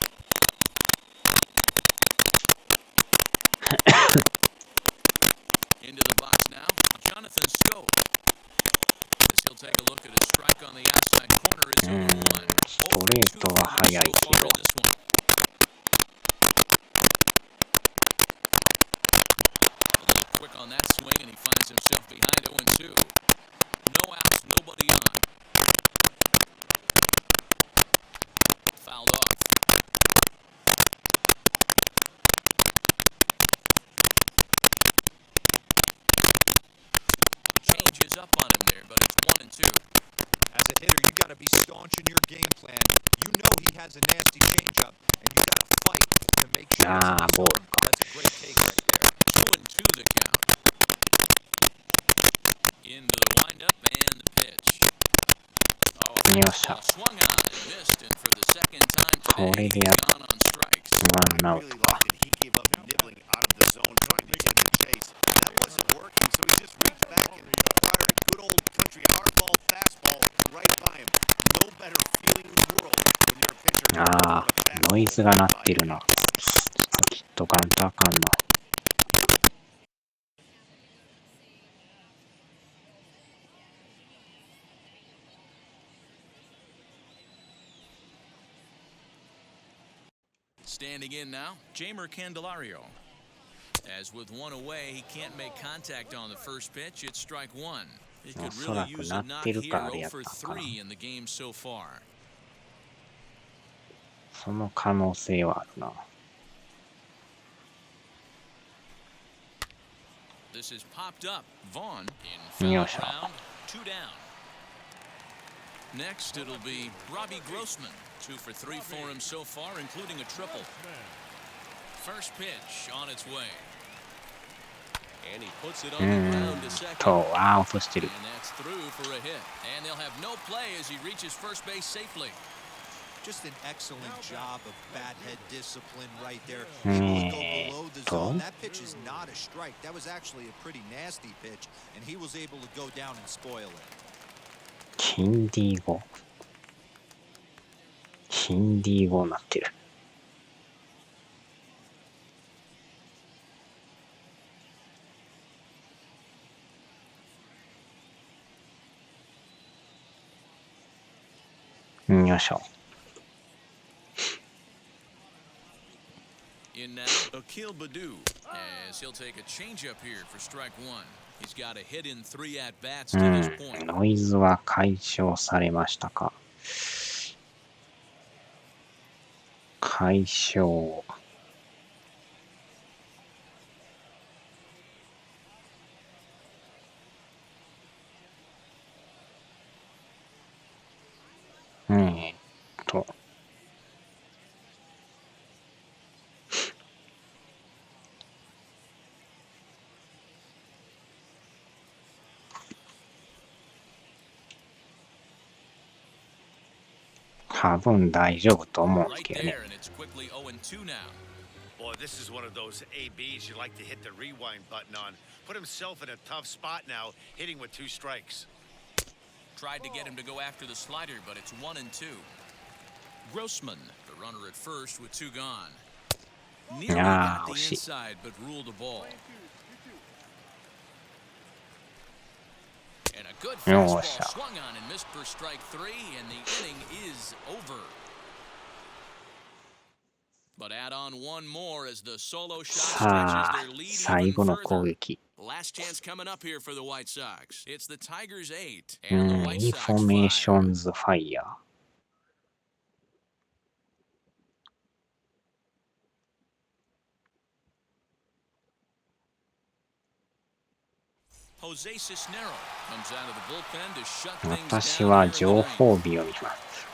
Speaker 1: Into the box now, Jonathan Scope. As he'll take a look at a strike on the outside corner is 0-1.
Speaker 5: ストレートは速いけど。
Speaker 1: So far in this one. A little quick on that swing, and he finds himself behind 0-2. No outs, nobody on. Fouled off. Changes up on him there, but it's 1-2.
Speaker 4: As a hitter, you got to be staunch in your game plan. You know he has a nasty changeup, and you got to fight to make sure it's in his
Speaker 5: ball.
Speaker 4: arm. That's a great take right there.
Speaker 1: 2-2 the count. Into the windup and the pitch. Oh,
Speaker 5: よっしゃ。
Speaker 1: ball swung on and missed, and for the second time
Speaker 5: こ
Speaker 1: today,
Speaker 5: れでやっ
Speaker 1: he's gone on strikes.
Speaker 5: ワンア
Speaker 2: I
Speaker 5: ウ
Speaker 2: really
Speaker 5: トか。
Speaker 2: liked it. He gave up nibbling out of the zone trying to get the chase. That wasn't working, so he just reached back and fired a good old country hardball fastball right by him. No better feeling in the world when you're a pitcher.
Speaker 5: あー、ノイズが鳴ってるな。きっとカウンターかんな。
Speaker 1: Standing in now, Jamer Candelario. As with one away, he can't make contact on the first pitch. It's strike one. He could really use a knock here. 0 for 3 in the game so far.
Speaker 5: その可能性はあるな。
Speaker 1: This is popped up. Vaughn in foul round, 2 down. Next, it'll be Robbie Grossman. 2 for 3 for him so far, including a triple. First pitch on its way. And he puts it on the ground to second.
Speaker 5: と、あー、落としてる。
Speaker 1: And that's through for a hit. And they'll have no play as he reaches first base safely.
Speaker 4: Just an excellent job of bat head discipline right there. Able to go below the zone. That pitch is not a strike. That was actually a pretty nasty pitch, and he was able to go down and spoil it.
Speaker 5: ヒンディー語。ヒンディー語になってる。よいしょ。
Speaker 1: In now, Akil Baddoo, as he'll take a changeup here for strike one. He's got a hit in 3 at-bats to this point.
Speaker 5: ノイズは解消されましたか。解消。と。多分大丈夫と思うんですけどね。
Speaker 2: Boy, this is one of those ABs you like to hit the rewind button on. Put himself in a tough spot now, hitting with 2 strikes.
Speaker 1: Tried to get him to go after the slider, but it's 1-2. Grossman, the runner at first with 2 gone. Nearly got the inside, but ruled a ball. And a good fastball swung on and missed for strike 3, and the inning is over. But add on one more as the solo shot stretches their lead even further. Last chance coming up here for the White Sox. It's the Tigers 8 and the White Sox 5.
Speaker 5: Informations fire.
Speaker 1: Jose Cisnero comes out of the bullpen to shut things
Speaker 5: 私
Speaker 1: down
Speaker 5: は
Speaker 1: here in the
Speaker 5: 情
Speaker 1: ninth.
Speaker 5: 報日を見ます。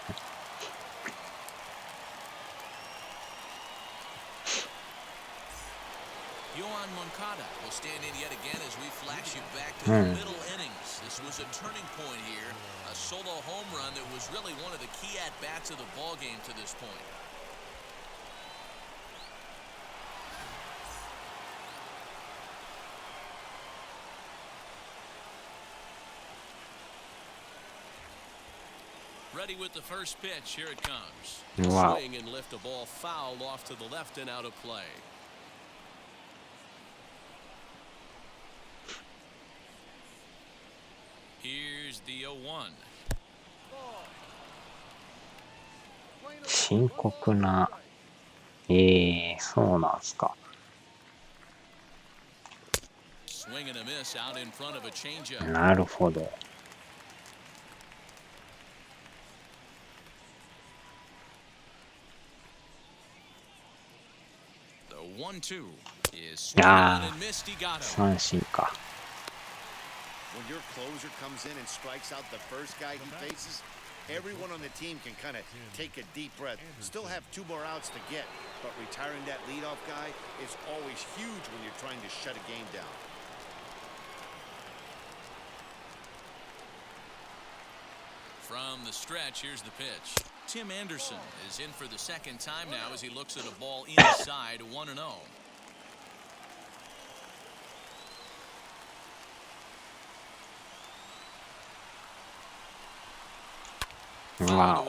Speaker 1: Yohan Moncada will stand in yet again as we flash you back to the middle innings. This was a turning point here, a solo home run that was really one of the key at-bats of the ball game to this point. Ready with the first pitch. Here it comes.
Speaker 5: Wow.
Speaker 1: Swing and lift a ball foul off to the left and out of play. Here's the 0-1.
Speaker 5: 深刻な、そうなんすか。
Speaker 1: Swing and a miss out in front of a changeup.
Speaker 5: なるほど。
Speaker 1: The 1-2 is swung on and missed. He got him.
Speaker 5: 三振か。
Speaker 2: When your closer comes in and strikes out the first guy he faces, everyone on the team can kind of take a deep breath. Still have 2 more outs to get, but retiring that leadoff guy is always huge when you're trying to shut a game down.
Speaker 1: From the stretch, here's the pitch. Tim Anderson is in for the second time now as he looks at a ball inside 1-0.
Speaker 5: Wow.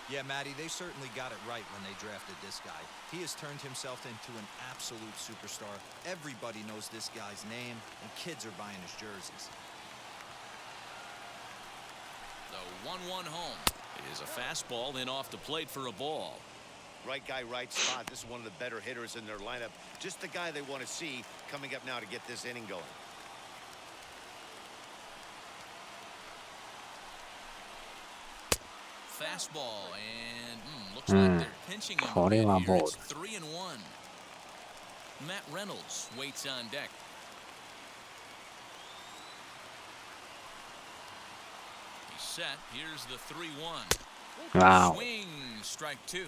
Speaker 4: Yeah, Matty, they certainly got it right when they drafted this guy. He has turned himself into an absolute superstar. Everybody knows this guy's name, and kids are buying his jerseys.
Speaker 1: The 1-1 home is a fastball then off the plate for a ball.
Speaker 2: Right guy, right spot. This is one of the better hitters in their lineup. Just the guy they want to see coming up now to get this inning going.
Speaker 1: Fastball and looks like they're pinching him.
Speaker 5: これはボール。
Speaker 1: It's 3-1. Matt Reynolds waits on deck. He's set. Here's the 3-1.
Speaker 5: Wow.
Speaker 1: Swing, strike 2.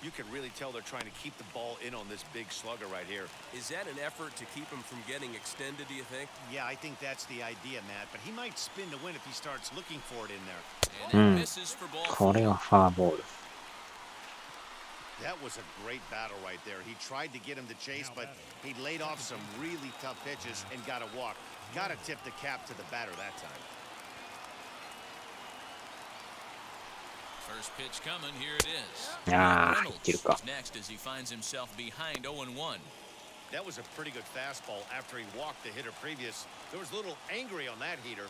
Speaker 2: You can really tell they're trying to keep the ball in on this big slugger right here.
Speaker 8: Is that an effort to keep him from getting extended, do you think?
Speaker 2: Yeah, I think that's the idea, Matt. But he might spin to win if he starts looking for it in there.
Speaker 1: And it misses for ball
Speaker 5: これはファーボール。
Speaker 2: That was a great battle right there. He tried to get him to chase, but he laid off some really tough pitches and got a walk. Got to tip the cap to the batter that time.
Speaker 1: First pitch coming, here it is.
Speaker 5: Ah, いってるか。
Speaker 1: Next as he finds himself behind 0-1.
Speaker 2: That was a pretty good fastball after he walked the hitter previous. There was a little angry on that heater.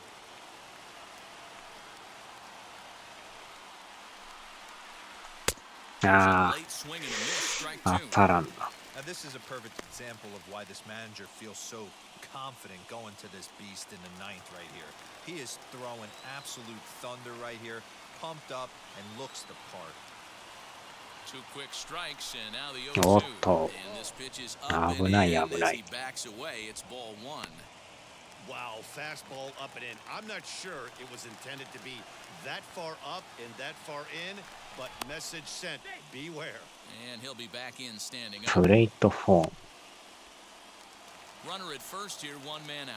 Speaker 1: Late swing and a miss, strike 2.
Speaker 5: 当たらんな。
Speaker 4: Now, this is a perfect example of why this manager feels so confident going to this beast in the ninth right here. He is throwing absolute thunder right here, pumped up, and looks the part.
Speaker 1: 2 quick strikes and now the
Speaker 5: おっ
Speaker 1: 0-2.
Speaker 5: と。
Speaker 1: And this pitch is up and
Speaker 5: 危ない
Speaker 1: in
Speaker 5: 危
Speaker 1: as
Speaker 5: な
Speaker 1: he
Speaker 5: い。
Speaker 1: backs away. It's ball 1.
Speaker 2: Wow, fastball up and in. I'm not sure it was intended to be that far up and that far in, but message sent. Beware.
Speaker 1: And he'll be back in standing
Speaker 5: プ
Speaker 1: up.
Speaker 5: レートフォーム。
Speaker 1: Runner at first here, 1 man out.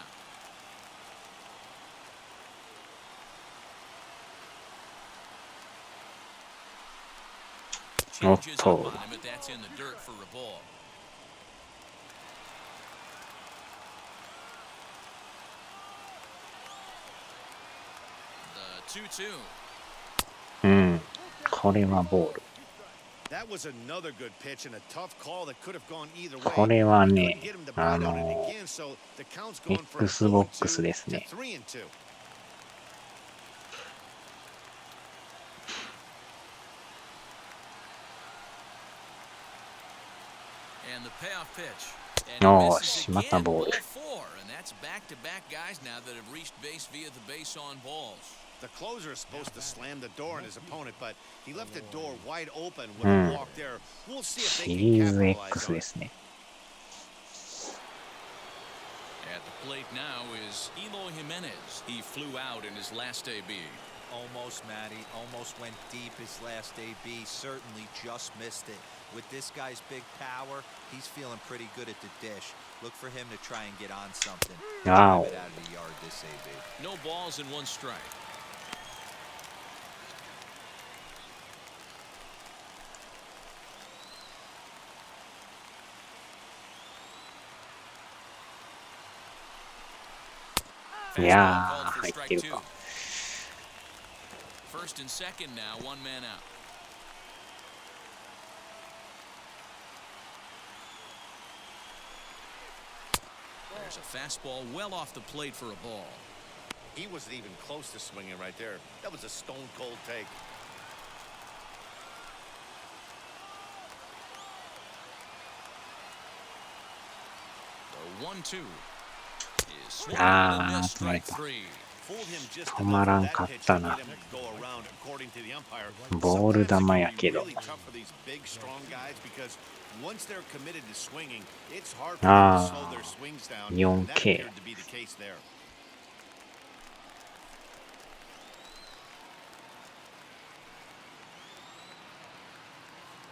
Speaker 1: changes up on him, but that's in the dirt for a ball. The 2-2.
Speaker 5: うん。これはボール。
Speaker 2: That was another good pitch and a tough call that could have gone either way.
Speaker 5: これはね、
Speaker 2: Get him to bite on it again, so the count's going from
Speaker 5: X ボックスですね。
Speaker 2: 3-2.
Speaker 1: And the payoff pitch.
Speaker 5: よし、またボール。
Speaker 1: And that's back-to-back guys now that have reached base via the base on balls.
Speaker 2: The closer is supposed to slam the door on his opponent, but he left the door wide open with a walk there. We'll see if they
Speaker 5: シ
Speaker 2: can
Speaker 5: リーズ
Speaker 2: capitalize
Speaker 5: X
Speaker 2: on
Speaker 5: で
Speaker 2: it.
Speaker 5: すね。
Speaker 1: At the plate now is Eloy Jimenez. He flew out in his last AB.
Speaker 4: Almost, Matty. Almost went deep his last AB. Certainly just missed it. With this guy's big power, he's feeling pretty good at the dish. Look for him to try and get on something.
Speaker 5: Wow.
Speaker 4: Drive it out of the yard this AB.
Speaker 1: No balls and one strike.
Speaker 5: Yeah, 入ってるか。
Speaker 1: First and second now, one man out. There's a fastball well off the plate for a ball.
Speaker 2: He wasn't even close to swinging right there. That was a stone-cold take.
Speaker 1: The 1-2 is swung
Speaker 5: Ah,
Speaker 1: and missed, strike
Speaker 5: right.
Speaker 1: three.
Speaker 5: 止まらんかったな。ボール球やけど。ああ、4K。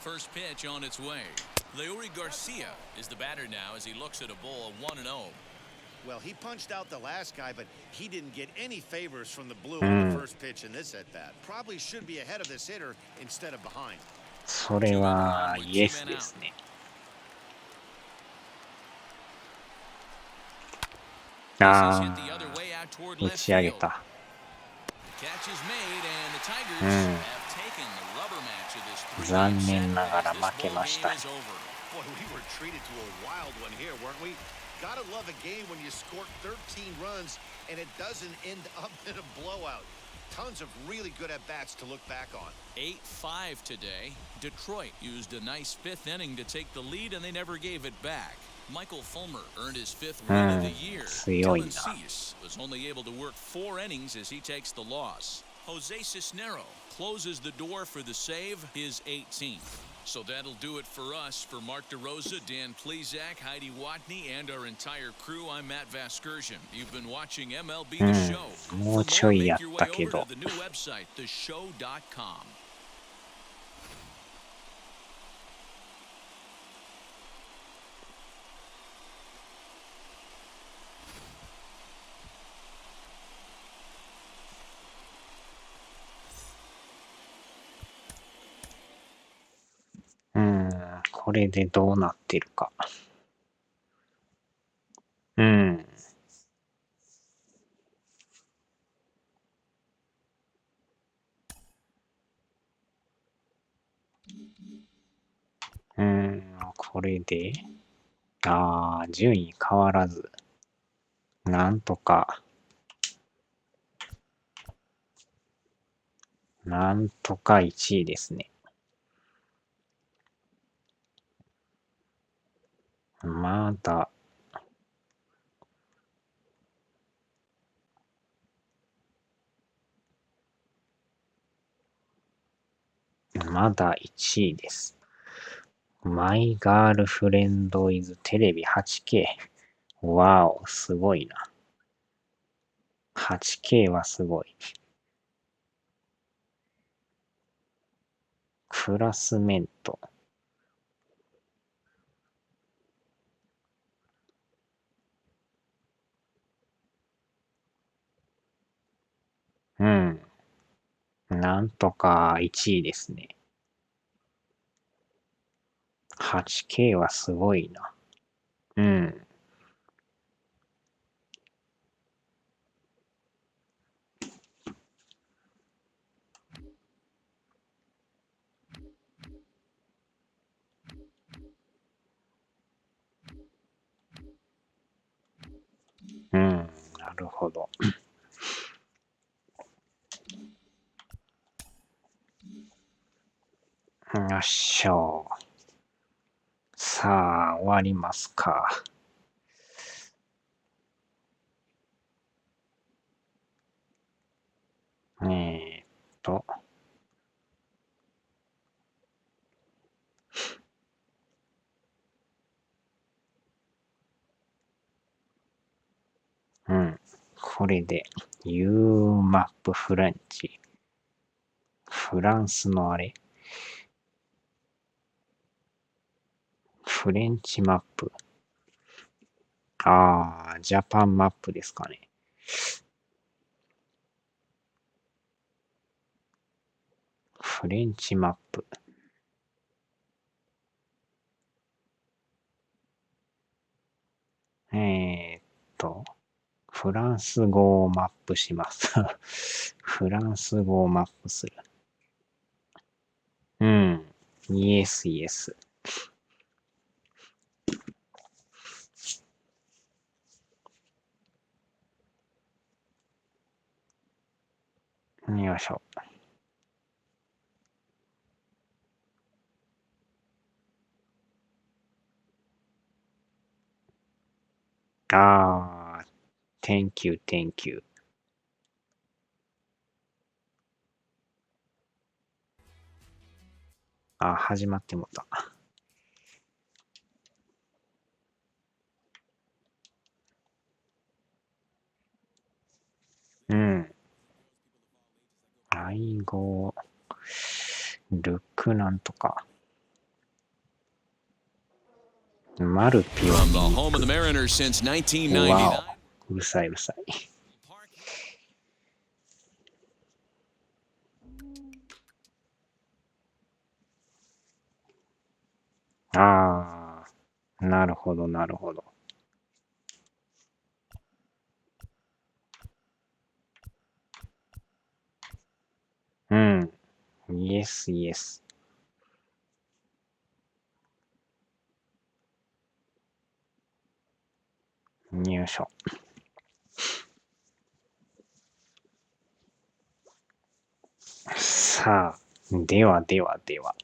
Speaker 1: First pitch on its way. Leury Garcia is the batter now as he looks at a ball of 1-0.
Speaker 2: Well, he punched out the last guy, but he didn't get any favors from the blue on the first pitch in this at-bat. Probably should be ahead of this hitter instead of behind.
Speaker 5: それはイエスですね。ああ、打ち上げた。残念ながら負けました。
Speaker 2: Gotta love a game when you score 13 runs and it doesn't end up in a blowout. Tons of really good at-bats to look back on.
Speaker 1: 8-5 today. Detroit used a nice fifth inning to take the lead and they never gave it back. Michael Fulmer earned his fifth win of the year. Dylan Cease was only able to work 4 innings as he takes the loss. Jose Cisnero closes the door for the save, his 18th. So that'll do it for us. For Mark DeRosa, Dan Plezak, Heidi Watney, and our entire crew, I'm Matt Vasgersian. You've been watching MLB The Show. For more, make your way over to the new website, theshow.com.
Speaker 5: これでどうなってるか。うん。これで、順位変わらず、なんとか1位ですね。まだ、1位です。マイガールフレンドイズテレビ 8K。わお、すごいな。8K はすごい。クラスメント。なんとか1位ですね。8K はすごいな。うん。うん、なるほど。よっしょ。さあ、終わりますか。えーっと。うん。これで、U マップフレンチ。フランスのあれフレンチマップ。ああ、ジャパンマップですかね。フレンチマップ。えーっと、フランス語をマップします。フランス語をマップする。うん。イエスイエス。よいしょ。ああ、Thank you, thank you. あ、始まってもた。うん。愛語、ルックなんとか。マルピを
Speaker 1: From
Speaker 5: 見
Speaker 1: the
Speaker 5: に
Speaker 1: home
Speaker 5: 行
Speaker 1: of the
Speaker 5: く。
Speaker 1: Mariners since
Speaker 5: わ
Speaker 1: 1999.
Speaker 5: お。うるさいうるさい。ああ、なるほど、なるほど。うん。イエス、イエス。よいしょ。さあ、ではではでは。